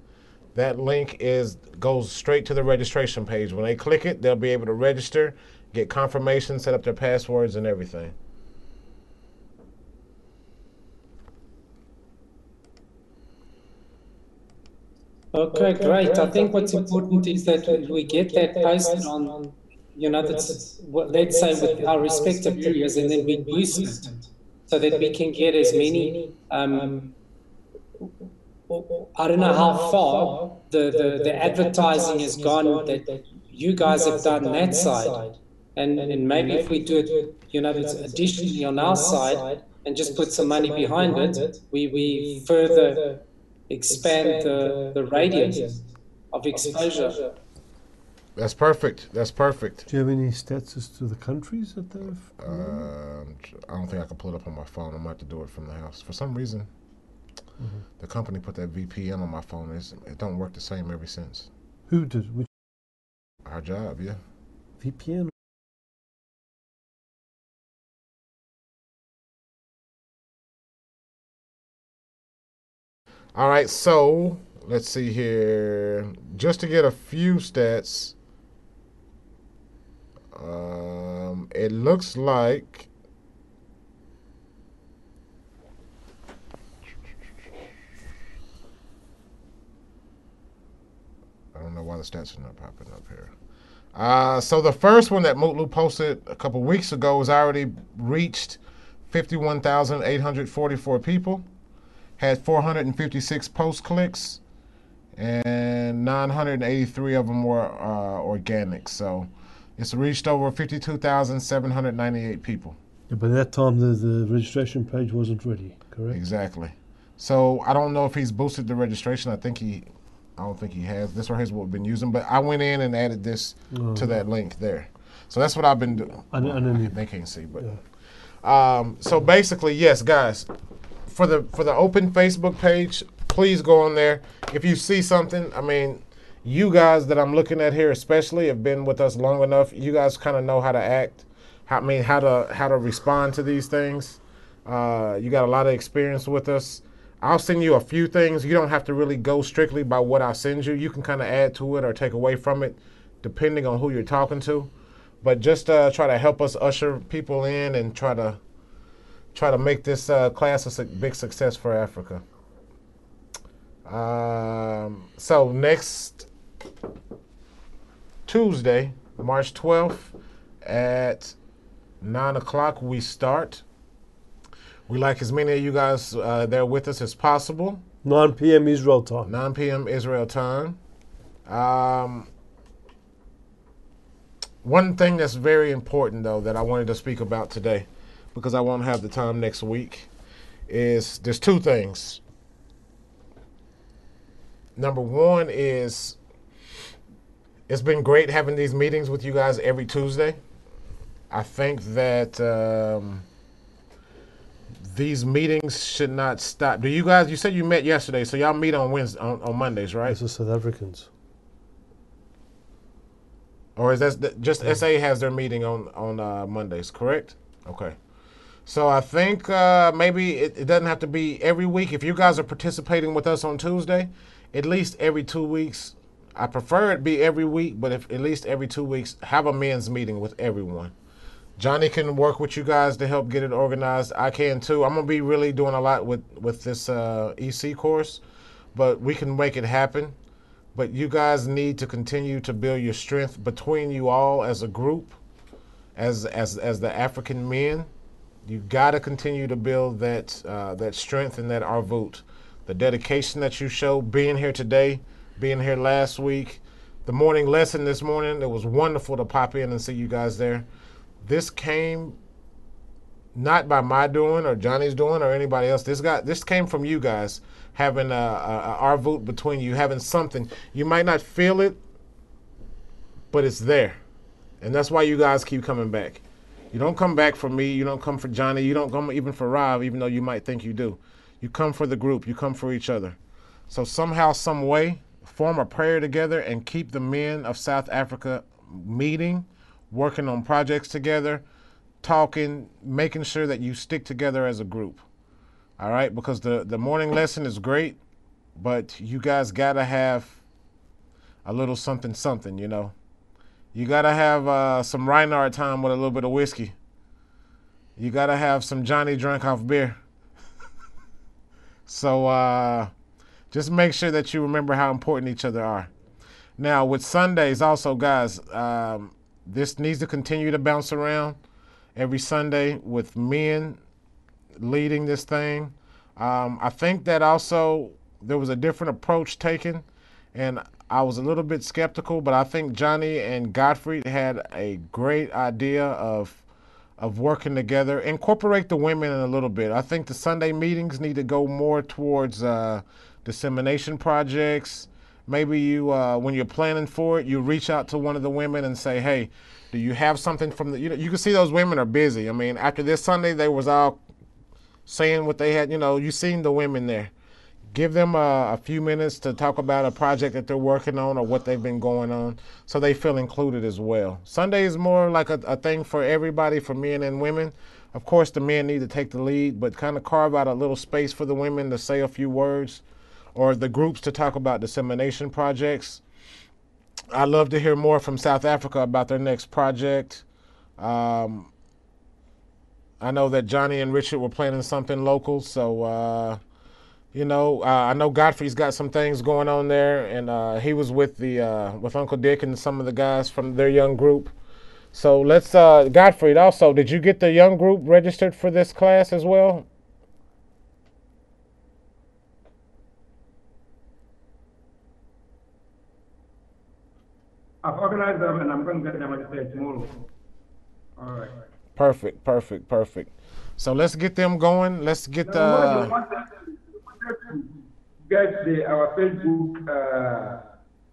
goes straight to the registration page. When they click it, they'll be able to register, get confirmation, set up their passwords and everything. Okay, great. I think what's important is that we get that posted on, that's let's say with our respective areas, and then we boost it so that we can get as many. I don't know how far the advertising has gone that you guys have done that side, and maybe if we do it, that's additionally on our side and just put some money behind it, we further expand the radius of exposure. That's perfect. That's perfect. Do you have any stats as to the countries that they've? I don't think I can pull it up on my phone. I'm going to have to do it from the house. For some reason, the company put that VPN on my phone. It don't work the same ever since. Who did? Which? Our job, yeah. VPN. All right, so let's see here. Just to get a few stats, it looks like I don't know why the stats are not popping up here. So the first one that Mutlu posted a couple weeks ago has already reached 51,844 people. Had 456 post clicks, and 983 of them were organic. So it's reached over 52,798 people. Yeah, by that time, the registration page wasn't ready, correct? Exactly. So I don't know if he's boosted the registration. I don't think he has. This right here is what we've been using. But I went in and added this to that link there. So that's what I've been doing. They can't see, but so basically, yes, guys. For the open Facebook page, please go on there. If you see something, I mean, you guys that I'm looking at here especially have been with us long enough. You guys kind of know how to act, how to respond to these things. You got a lot of experience with us. I'll send you a few things. You don't have to really go strictly by what I send you. You can kind of add to it or take away from it, depending on who you're talking to. But just try to help us usher people in and try to make this class a big success for Africa. So next Tuesday, March 12th at 9 o'clock we start. We like as many of you guys there with us as possible. 9 p.m. Israel time. 9 p.m. Israel time. One thing that's very important, though, that I wanted to speak about today, because I won't have the time next week, is there's two things. Number one is it's been great having these meetings with you guys every Tuesday. I think that these meetings should not stop. Do you guys, you said you met yesterday, so y'all meet on Wednesday, on Mondays, right? This is South Africans. Or is that just SA has their meeting on Mondays, correct? Okay. So I think maybe it doesn't have to be every week. If you guys are participating with us on Tuesday, at least every 2 weeks. I prefer it be every week, but if at least every 2 weeks, have a men's meeting with everyone. Johnny can work with you guys to help get it organized. I can too. I'm going to be really doing a lot with this EC course, but we can make it happen. but you guys need to continue to build your strength between you all as a group, as the African men. You got to continue to build that strength and that arvut, the dedication that you show, being here today, being here last week, the morning lesson this morning. It was wonderful to pop in and see you guys there. This came not by my doing or Johnny's doing or anybody else. This came from you guys having a arvut between you, having something. You might not feel it, but it's there, and that's why you guys keep coming back. You don't come back for me. You don't come for Johnny. You don't come even for Rob, even though you might think you do. You come for the group. You come for each other. So somehow, some way, form a prayer together and keep the men of South Africa meeting, working on projects together, talking, making sure that you stick together as a group. All right? Because the morning lesson is great, but you guys got to have a little something, you know. You got to have some Reinhard time with a little bit of whiskey. You got to have some Johnny drink off beer. So just make sure that you remember how important each other are. Now, with Sundays also, guys, this needs to continue to bounce around every Sunday with men leading this thing. I think that also there was a different approach taken, and I was a little bit skeptical, but I think Johnny and Gottfried had a great idea of working together. Incorporate the women in a little bit. I think the Sunday meetings need to go more towards dissemination projects. Maybe you, when you're planning for it, you reach out to one of the women and say, hey, do you have something from the, you can see those women are busy. I mean, after this Sunday, they was all saying what they had, you seen the women there. Give them a few minutes to talk about a project that they're working on or what they've been going on so they feel included as well. Sunday is more like a thing for everybody, for men and women. Of course, the men need to take the lead, but kind of carve out a little space for the women to say a few words or the groups to talk about dissemination projects. I'd love to hear more from South Africa about their next project. I know that Johnny and Richard were planning something local, so... I know Godfrey's got some things going on there, and he was with with Uncle Dick and some of the guys from their young group. So let's, Godfrey, also, did you get the young group registered for this class as well? I've organized them, and I'm going to get them registered tomorrow. All right. Perfect. So let's get them going. Let's get get our Facebook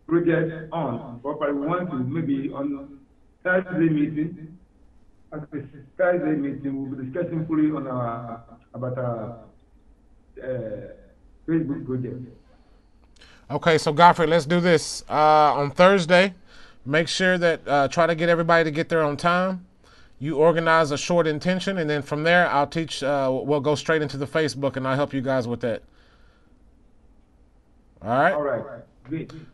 project on, but I want to maybe on Thursday meeting. At the Thursday meeting, we'll be discussing fully on about our Facebook project. Okay, so Godfrey, let's do this on Thursday. Make sure that try to get everybody to get there on time. You organize a short intention, and then from there, I'll teach. We'll go straight into the Facebook, and I'll help you guys with that. All right? All right. Good.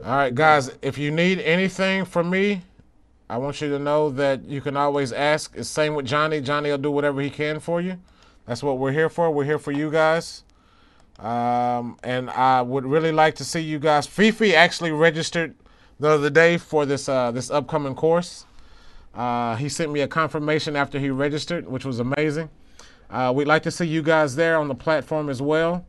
All right, guys, if you need anything from me, I want you to know that you can always ask. It's same with Johnny. Johnny will do whatever he can for you. That's what we're here for. We're here for you guys. And I would really like to see you guys. Fifi actually registered the other day for this upcoming course. He sent me a confirmation after he registered, which was amazing. We'd like to see you guys there on the platform as well,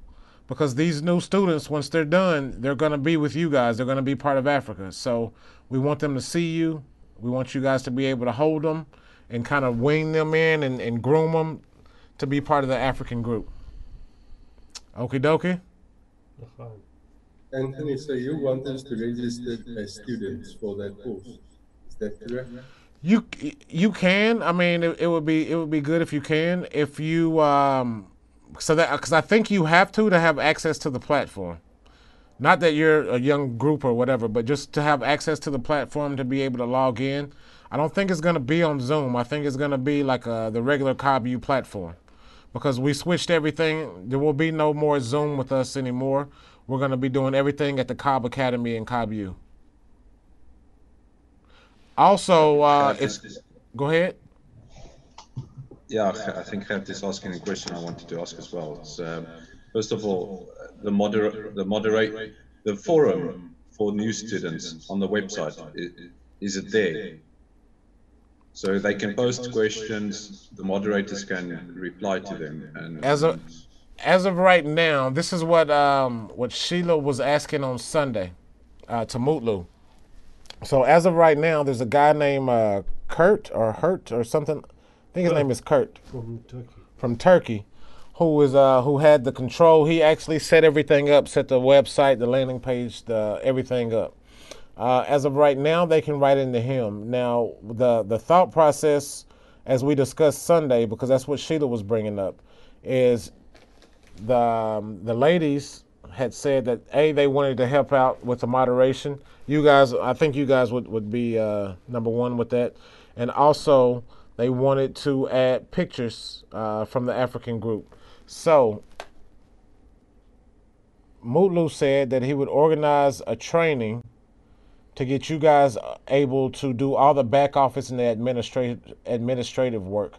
because these new students, once they're done, they're going to be with you guys. They're going to be part of Africa. So we want them to see you. We want you guys to be able to hold them and kind of wing them in and groom them to be part of the African group. Okie dokie. Anthony, so you want us to register as students for that course? Is that correct? You can. I mean, it would be good if you can. If you because I think you have to have access to the platform. Not that you're a young group or whatever, but just to have access to the platform to be able to log in. I don't think it's going to be on Zoom. I think it's going to be like the regular KBU platform, because we switched everything. There will be no more Zoom with us anymore. We're going to be doing everything at the Cobb Academy in KBU. Also, go ahead. Yeah, I think Gert is asking a question I wanted to ask as well. It's, first of all, the the forum for new students on the website, is it there? So they can post questions, the moderators can reply to them. And as of right now, this is what Sheila was asking on Sunday to Mutlu. So as of right now, there's a guy named Kurt or Hurt or something. I think his name is Kurt from Turkey, who had the control. He actually set everything up, set the website, the landing page, everything up. As of right now, they can write into him. Now, the thought process, as we discussed Sunday, because that's what Sheila was bringing up, is the ladies had said that they wanted to help out with the moderation. You guys, I think you guys would be number one with that, and also they wanted to add pictures from the African group. So Mutlu said that he would organize a training to get you guys able to do all the back office and the administrative work.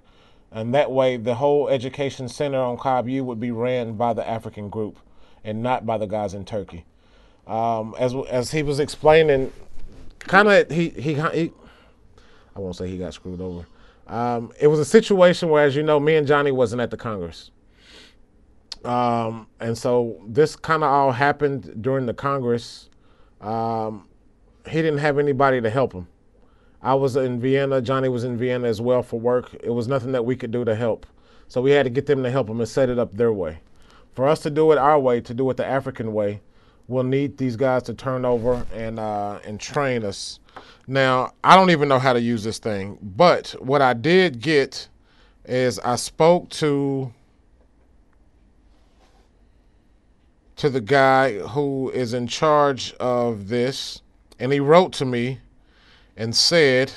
And that way the whole education center on Cobb U would be ran by the African group and not by the guys in Turkey. As he was explaining, kind of he I won't say he got screwed over. It was a situation where, as you know, me and Johnny wasn't at the Congress. And so this kind of all happened during the Congress. He didn't have anybody to help him. I was in Vienna. Johnny was in Vienna as well for work. It was nothing that we could do to help. So we had to get them to help him and set it up their way. For us to do it our way, to do it the African way, we'll need these guys to turn over and train us. Now, I don't even know how to use this thing, but what I did get is I spoke to the guy who is in charge of this, and he wrote to me and said,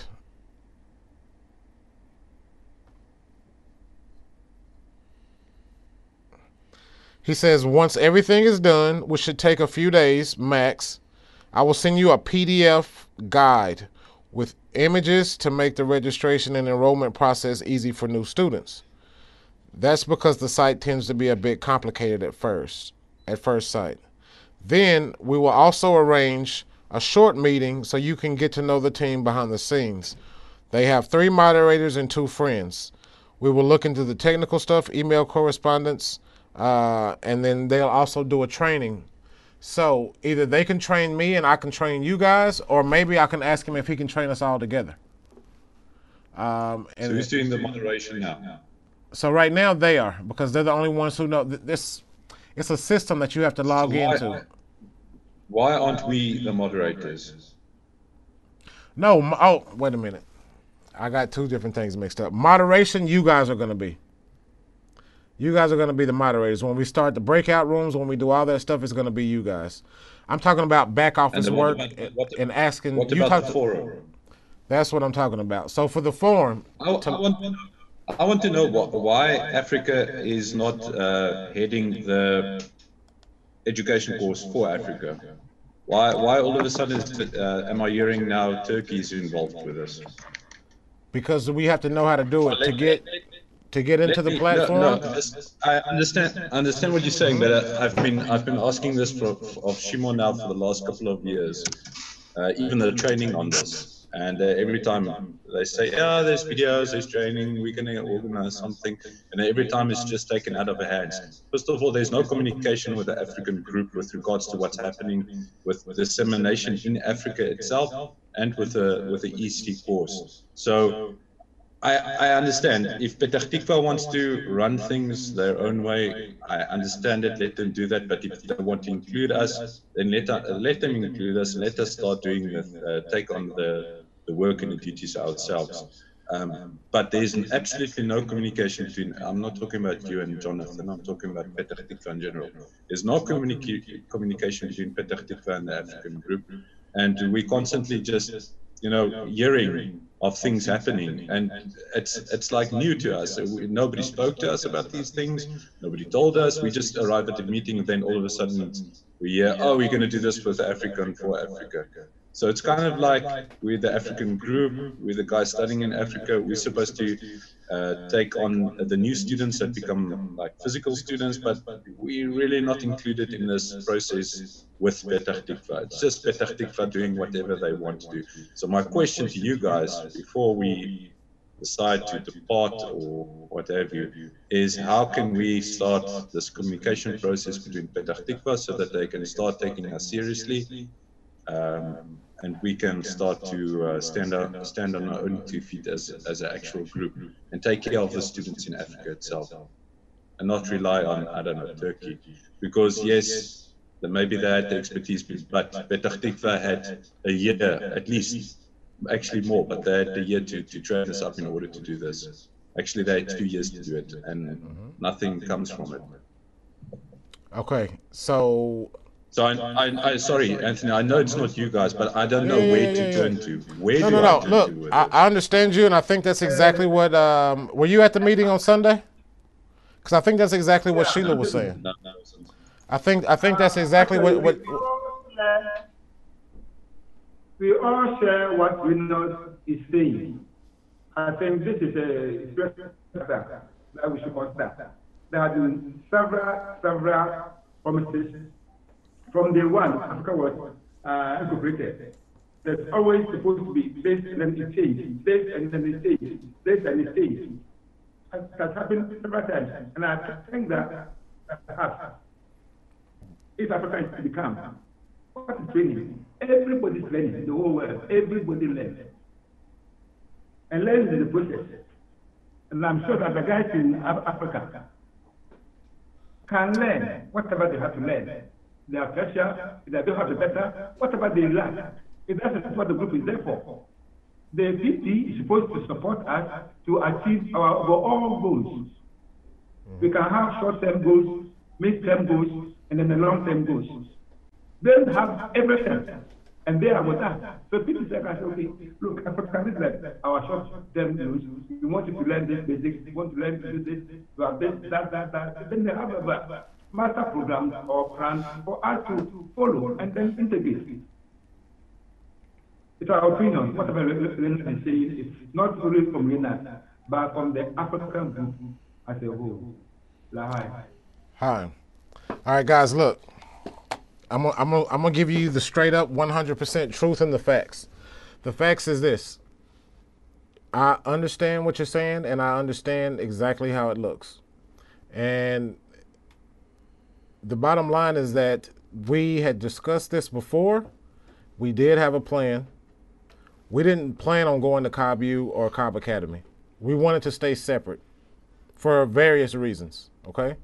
he says, once everything is done, which should take a few days max, I will send you a PDF guide with images to make the registration and enrollment process easy for new students. That's because the site tends to be a bit complicated at first sight. Then we will also arrange a short meeting so you can get to know the team behind the scenes. They have 3 moderators and 2 friends. We will look into the technical stuff, email correspondence, and then they'll also do a training. So either they can train me and I can train you guys, or maybe I can ask him if he can train us all together. So who's doing the moderation now? So right now they are, because they're the only ones who know this. It's a system that you have to log into. Why aren't we the moderators? No, wait a minute. I got 2 different things mixed up. Moderation, you guys are going to be. You guys are going to be the moderators. When we start the breakout rooms, when we do all that stuff, it's going to be you guys. I'm talking about back office work and asking. What about the forum? That's what I'm talking about. So for the forum. I want to know why Africa is not heading the education course for Africa. Why all of a sudden am I hearing now Turkey is involved with us? Because we have to know how to do it to get into the platform. No, I understand what you're saying, but I've been asking this of Shimon now for the last couple of years, even the training on this. And every time they say, yeah, there's videos, there's training, we're going to organize something. And every time it's just taken out of our hands. First of all, there's no communication with the African group with regards to what's happening with dissemination in Africa itself and with the EC course. So I understand if Petah Tikva wants to run things their own way, I understand it, let them do that. But if they want to include us, then let them include us. Let us start doing take on the work and the duties ourselves. But there's absolutely no communication between, I'm not talking about you and Jonathan, I'm talking about Petah Tikva in general. There's no communication between Petah Tikva and the African group. And we constantly just, hearing of things happening, and it's like new to us. Nobody spoke to us about these things. Nobody told us. We just arrived at the meeting, and then all of a sudden we hear, oh, we're going to do this with Africa and for Africa. So it's kind of like we're the African group, we're the guys studying in Africa. We're supposed to take on the new students that become like physical students, but we're really not included in this process with Petach Tikva. It's just Petach Tikva doing whatever they want to do. So my question to you guys, before we decide to depart or what have you, is how can we start this communication process between Petach Tikva so that they can start taking us seriously, and we can start to stand on our own 2 feet as an actual group and take care of the students in Africa itself, and not rely on, I don't know, Turkey. Because yes, maybe they had the expertise, but Petach Tikva had a year at least, actually more, but they had a year to train us up in order to do this. Actually, they had 2 years to do it, and nothing comes from it. Okay, so I sorry, Anthony, I know it's not you guys, but I don't know where to turn to. Where do I turn to? Look, I understand you, and I think that's exactly what. Were you at the meeting on Sunday? Because I think that's exactly what Sheila was saying. No. I think that's exactly what. We all share what we know is saying. I think this is a that we should consider. There have been several promises. From day one, Africa was incorporated. There's always supposed to be based and then it changed, based and then it changed, based and it changed. That's happened several times. And I think that perhaps if Africa is to become, what is training? Everybody's learning in the whole world. Everybody learns. And learning is the process. And I'm sure that the guys in Africa can learn whatever they have to learn. They are pressure, if they don't have the better, whatever they lack. That's what the group is there for. The PT is supposed to support us to achieve our overall goals. We can have short-term goals, mid-term goals, and then the long-term goals. They have everything, and they are with us. So people say, okay, look, Africa is like our short-term goals. We want you to learn this basics, we want to learn to do this, to have this, that. Then they have a master program or plan for us to follow and then integrate. It's our opinion. Whatever Leonard is saying is not only from Leonard, but from the African group as a whole. Hi. All right, guys. Look, I'm gonna give you the straight up 100% truth and the facts. The facts is this. I understand what you're saying, and I understand exactly how it looks, and the bottom line is that we had discussed this before. We did have a plan. We didn't plan on going to CobbU or Cobb Academy. We wanted to stay separate for various reasons, okay?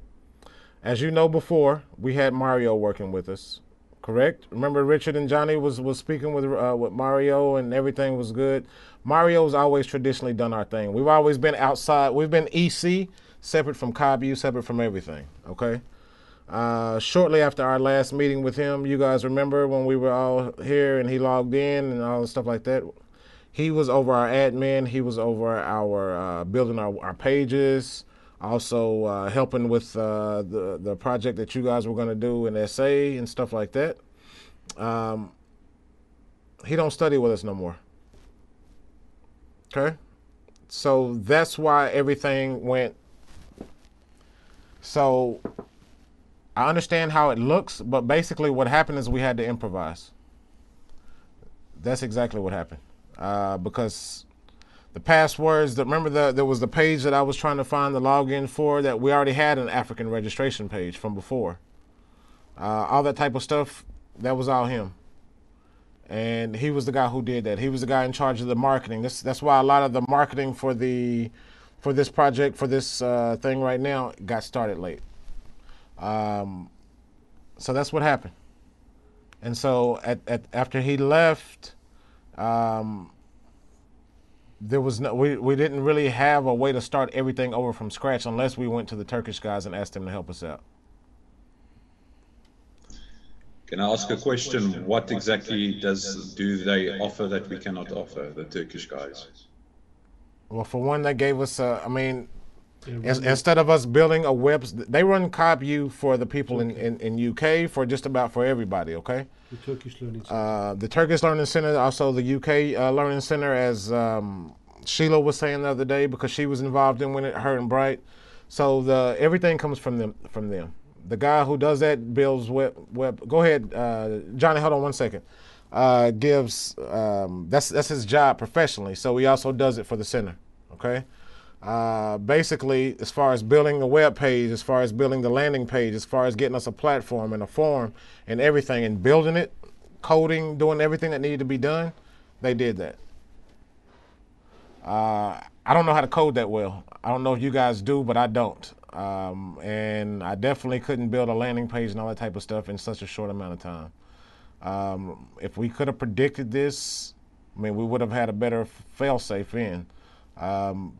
As you know before, we had Mario working with us, correct? Remember Richard and Johnny was speaking with Mario and everything was good? Mario's always traditionally done our thing. We've always been outside. We've been EC, separate from CobbU, separate from everything, okay? Shortly after our last meeting with him, you guys remember when we were all here and he logged in and all the stuff like that? He was over our admin. He was over our building our pages, also helping with the project that you guys were going to do in SA and stuff like that. He don't study with us no more. Okay? So that's why everything went. So I understand how it looks, but basically what happened is we had to improvise. That's exactly what happened. Because the passwords, remember there was the page that I was trying to find the login for that we already had an African registration page from before. All that type of stuff, that was all him. And he was the guy who did that. He was the guy in charge of the marketing. That's why a lot of the marketing for this project, for this thing right now, got started late. So that's what happened. And so after he left, there was we didn't really have a way to start everything over from scratch unless we went to the Turkish guys and asked them to help us out. Can I ask a question? What exactly do they offer that we cannot offer, the Turkish guys? Well, for one, they gave us, Instead of us building a web, they run CobU for the people in UK, for just about for everybody, okay? The Turkish Learning Center. The Turkish Learning Center, also the UK Learning Center, as Sheila was saying the other day, because she was involved in her and Bright. So everything comes from them. The guy who does that builds web. Go ahead, Johnny. Hold on 1 second. Gives that's his job professionally. So he also does it for the center. Okay. Basically, as far as building the web page, as far as building the landing page, as far as getting us a platform and a forum and everything, and building it, coding, doing everything that needed to be done, they did that. I don't know how to code that well. I don't know if you guys do, but I don't. And I definitely couldn't build a landing page and all that type of stuff in such a short amount of time. If we could have predicted this, I mean, we would have had a better fail-safe in.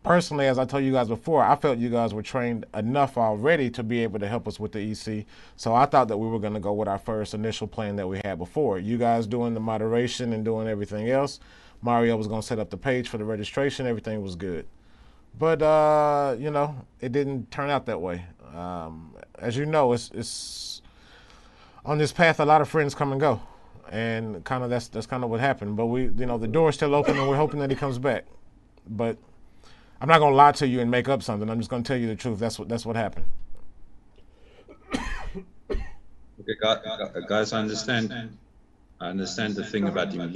Personally, as I told you guys before, I felt you guys were trained enough already to be able to help us with the EC. So I thought that we were going to go with our first initial plan that we had before. You guys doing the moderation and doing everything else. Mario was going to set up the page for the registration. Everything was good. But, you know, it didn't turn out that way. As you know, it's on this path, a lot of friends come and go. And kind of that's kind of what happened. But the door's still open, and we're hoping that he comes back. But I'm not going to lie to you and make up something. I'm just going to tell you the truth. That's what happened. Okay, guys, I understand the thing about him.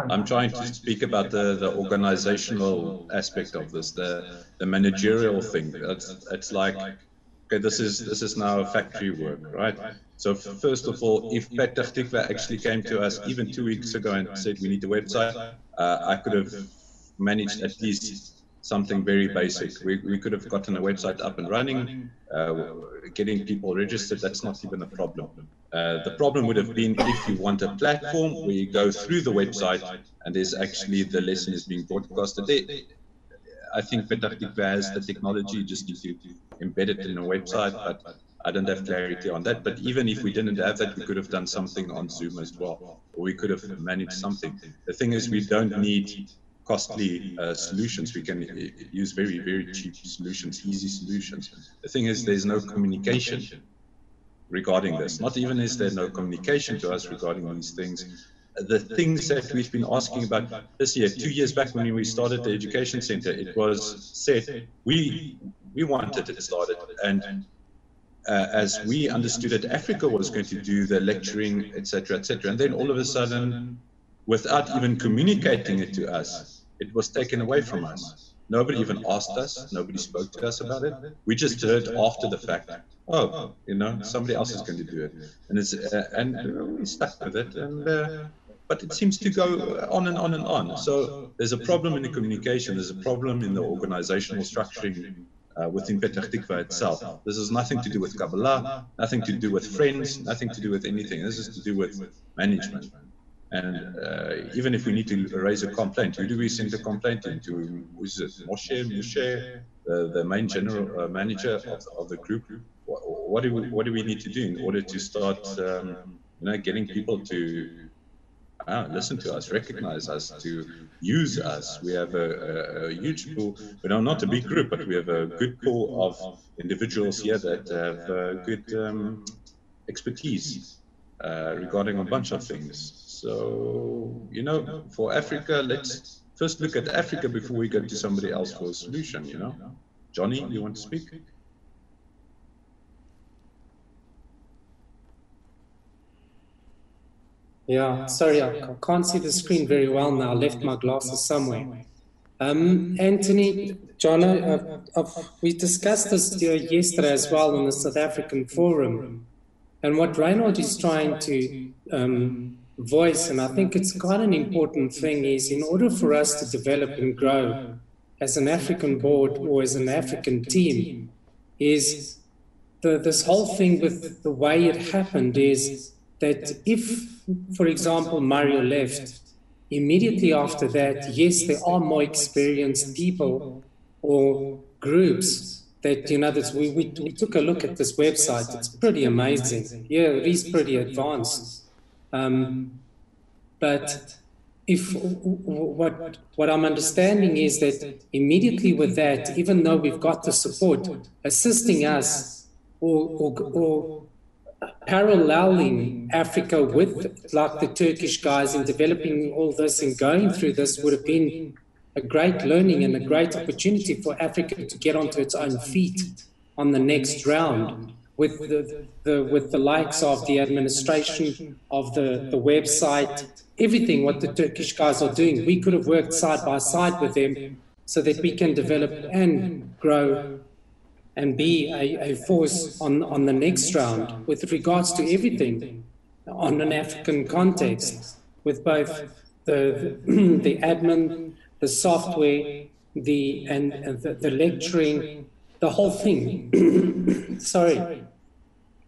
I'm trying to speak about the organizational aspect of this, the managerial thing. It's like, okay, this is now a factory work, right? So first of all, if Petah Tikva actually came to us even 2 weeks ago and said we need a website, I could have managed at least something very basic. We could have gotten a website up and running, getting people registered. That's not even a problem. The problem would have been if you want a platform where you go through the website and there's actually the lesson is being broadcasted there. I think Petah Tikva has the technology, just need to embed it in a website, but I don't have clarity on that. But even if we didn't have that, we could have done something on Zoom as well, or we could have managed something. The thing is, we don't need costly solutions. We can use very, very cheap solutions, easy solutions. The thing is, there's no communication regarding this. Not even is there no communication to us regarding these things. The things that we've been asking about this year, 2 years back when we started the education center, it was said we wanted it started, and as we understood it, Africa was going to do the lecturing, etc., etc. And then all of a sudden, without even communicating it to us, it was taken away from us. Nobody even asked us. Nobody spoke to us about it. We just heard after the fact, oh, somebody else is going to do it, and we stuck with it. But it seems to go on and on and on. So there's a problem in the communication. There's a problem in the organizational structuring within Petah Tikva itself. This has nothing to do with Kabbalah, nothing to do with friends, nothing to do with anything. This is to do with management. And even if we need to raise a complaint, who do we send a complaint to? Who's it? Moshe, the main general manager of the group. What do we need to do in order to start, getting people to listen to us, recognize us, to use us? We have a huge pool. We're not a big group, but we have a good pool of individuals here that have good expertise regarding a bunch of things. So, for Africa, let's first look at Africa before we go to somebody else for a solution, Johnny, you want to speak? Yeah, sorry, I can't see the screen very well now. I left my glasses somewhere. Anthony, John, we discussed this yesterday as well in the South African forum. And what Reinhold is trying to voice, and I think it's quite an important thing, is in order for us to develop and grow as an African board or as an African team, is this whole thing with the way it happened is that if, for example, Mario left, immediately after that, yes, there are more experienced people or groups that, that we took a look at this website. It's pretty amazing. Yeah, it is pretty advanced. But if what I'm understanding is that immediately with that, even though we've got the support assisting us or paralleling Africa with like the Turkish guys in developing all this and going through this would have been a great learning and a great opportunity for Africa to get onto its own feet on the next round with the likes of the administration of the website, everything what the Turkish guys are doing. We could have worked side by side with them so that we can develop and grow and be a force on the next round with regards to everything on an African context, with both the admin, the software, the lecturing, the whole thing. Sorry,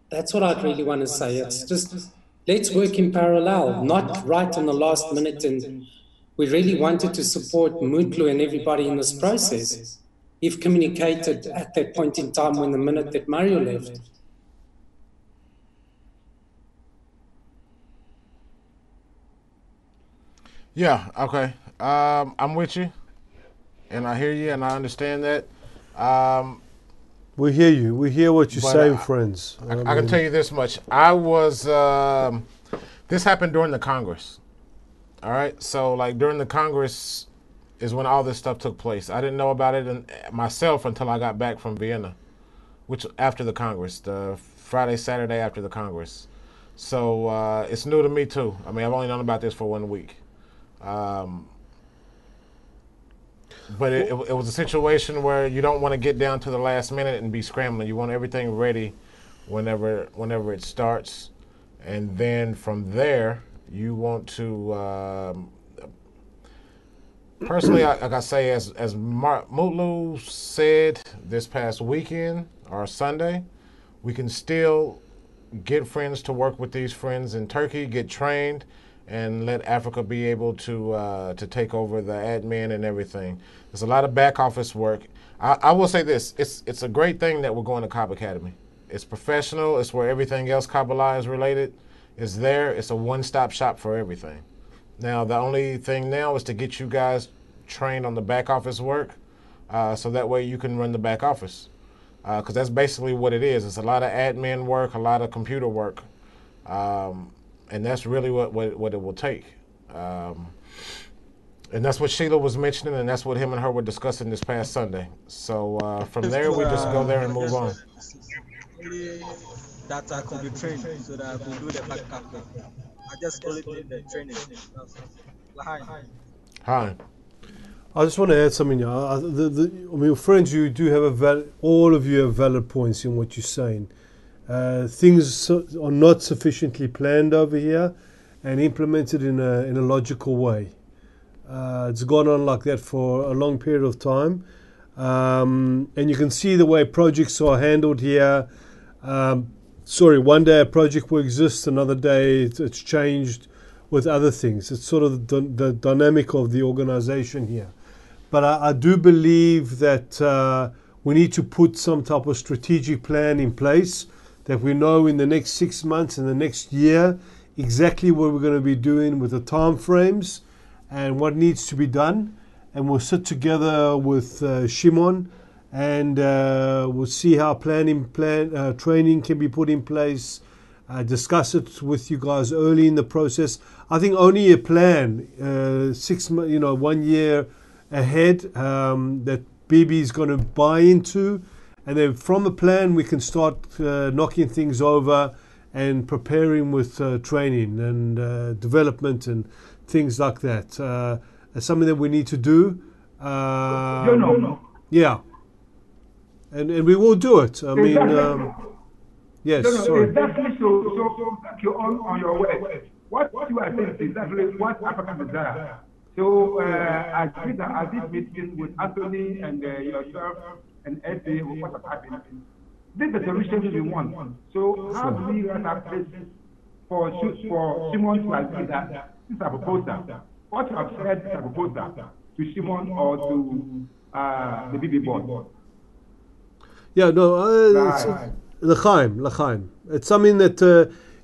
that's what I'd really want to say. It's just let's work in parallel, not right on the last minute. And we really wanted to support Mutlu and everybody in this process. You've communicated at that point in time when the minute that Mario left. Yeah, okay. I'm with you, and I hear you, and I understand that. We hear you. We hear what you're saying, friends. I can tell you this much. I was, this happened during the Congress. All right? So, like, during the Congress is when all this stuff took place. I didn't know about it myself until I got back from Vienna, which after the Congress, the Friday, Saturday after the Congress. So it's new to me too. I mean, I've only known about this for 1 week. But it was a situation where you don't want to get down to the last minute and be scrambling. You want everything ready whenever it starts. And then from there, you want to... personally, like I say, as Mutlu said this past weekend or Sunday, we can still get friends to work with these friends in Turkey, get trained, and let Africa be able to take over the admin and everything. There's a lot of back office work. I will say this: it's a great thing that we're going to Cobb Academy. It's professional. It's where everything else Kabbalah is related is there. It's a one-stop shop for everything. Now, the only thing now is to get you guys trained on the back office work so that way you can run the back office. Because that's basically what it is. It's a lot of admin work, a lot of computer work. And that's really what it will take. And that's what Sheila was mentioning, and that's what him and her were discussing this past Sunday. So from there, we just go there and move on. That I could be trained so that I could do the back after. I just only need the training. Hi. I just want to add something. I mean, friends, you do have all of you have valid points in what you're saying. Things are not sufficiently planned over here and implemented in a logical way. It's gone on like that for a long period of time, and you can see the way projects are handled here. One day a project will exist, another day it's changed with other things. It's sort of the dynamic of the organization here. But I do believe that we need to put some type of strategic plan in place that we know in the next 6 months and the next year exactly what we're going to be doing with the time frames and what needs to be done. And we'll sit together with Shimon and we'll see how training can be put in place, discuss it with you guys early in the process. I think only a plan, 1 year ahead that BB is going to buy into, and then from a plan we can start knocking things over and preparing with training and development and things like that. It's something that we need to do. Yeah. And we will do it. I mean, yes, sorry. Exactly. So you're on your way. What you are saying is exactly what African desire. So I did meeting with Anthony and yourself and Eddie, what has happened. This is the solution we want. So how do we run our place for Shimon to agree that this is a proposal? What you have said is a proposal to Shimon or to the BB board? Yeah, no, L'chaim. It's something that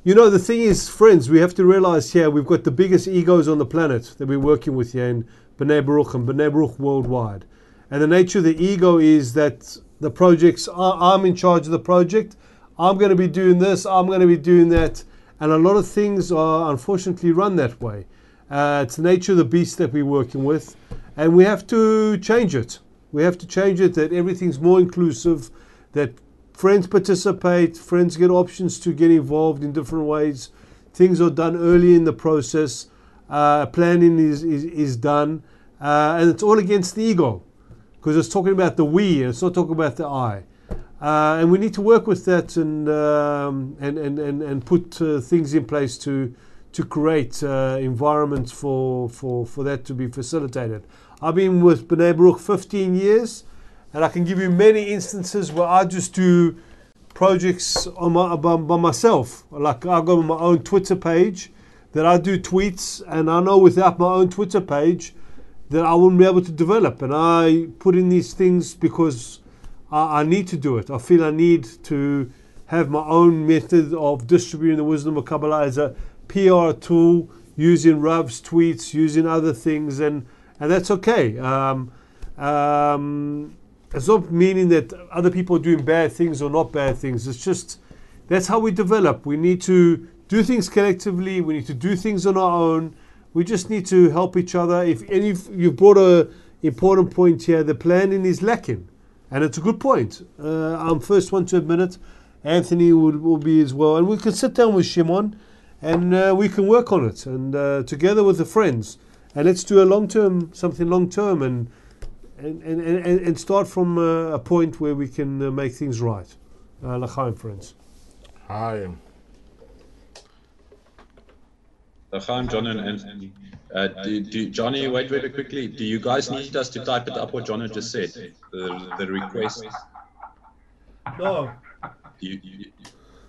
You know, the thing is, friends, we have to realize here we've got the biggest egos on the planet that we're working with here in Bnei Baruch and Bnei Baruch worldwide. And the nature of the ego is that the projects, I'm in charge of the project, I'm going to be doing this, I'm going to be doing that. And a lot of things are unfortunately run that way. It's the nature of the beast that we're working with. And we have to change it. We have to change it, that everything's more inclusive, that friends participate, friends get options to get involved in different ways. Things are done early in the process. Planning is done. And it's all against the ego, because it's talking about the we and it's not talking about the I. And we need to work with that and put things in place to create environments for that to be facilitated. I've been with Bnei Baruch 15 years, and I can give you many instances where I just do projects by myself. Like I've got my own Twitter page that I do tweets, and I know without my own Twitter page that I wouldn't be able to develop. And I put in these things because I need to do it. I feel I need to have my own method of distributing the wisdom of Kabbalah as a PR tool, using Rav's tweets, using other things, and that's okay. It's not meaning that other people are doing bad things or not bad things. It's just, that's how we develop. We need to do things collectively. We need to do things on our own. We just need to help each other. If you've brought an important point here, the planning is lacking. And it's a good point. I'm first one to admit it. Anthony will be as well. And we can sit down with Shimon and we can work on it. And together with the friends. And let's do something long-term and start from a point where we can make things right. L'chaim, friends. Hi. L'chaim, John and Anthony. Johnny, wait very quickly. Do you guys need us to type it up what John just said? The request? No.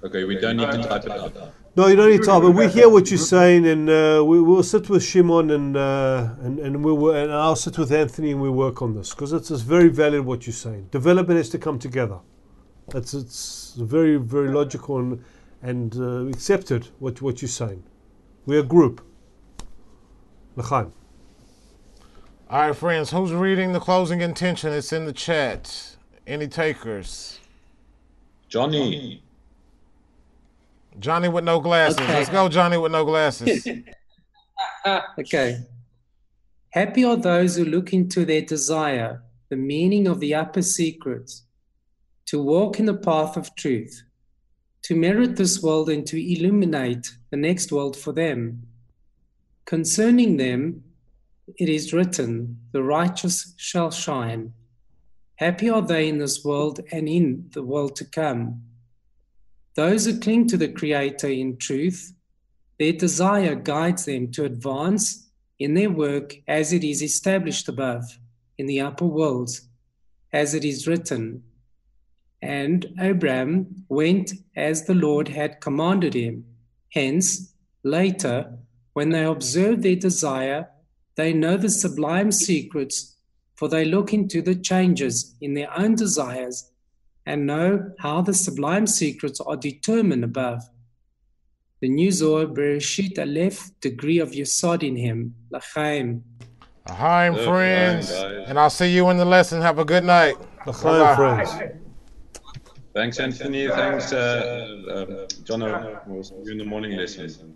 Okay, we don't need to type it up. No, you don't need to type it. We hear what you're saying, and we'll sit with Shimon and I'll sit with Anthony and we'll work on this, because it's very valid what you're saying. Development has to come together. It's very, very logical and accepted what you're saying. We're a group. L'chaim. All right, friends, who's reading the closing intention? It's in the chat. Any takers? Johnny with no glasses. Okay. Let's go, Johnny with no glasses. Okay. Happy are those who look into their desire, the meaning of the upper secrets, to walk in the path of truth, to merit this world and to illuminate the next world for them. Concerning them, it is written, the righteous shall shine. Happy are they in this world and in the world to come. Those who cling to the Creator in truth, their desire guides them to advance in their work as it is established above, in the upper worlds, as it is written. And Abraham went as the Lord had commanded him. Hence, later, when they observe their desire, they know the sublime secrets, for they look into the changes in their own desires and know how the sublime secrets are determined above. The new Zohar, Bereshit Aleph, degree of Yesod in him. L'chaim. L'chaim, friends. And I'll see you in the lesson. Have a good night. L'chaim, friends. Thanks, Anthony. Thanks, John. We'll see you in the morning lesson.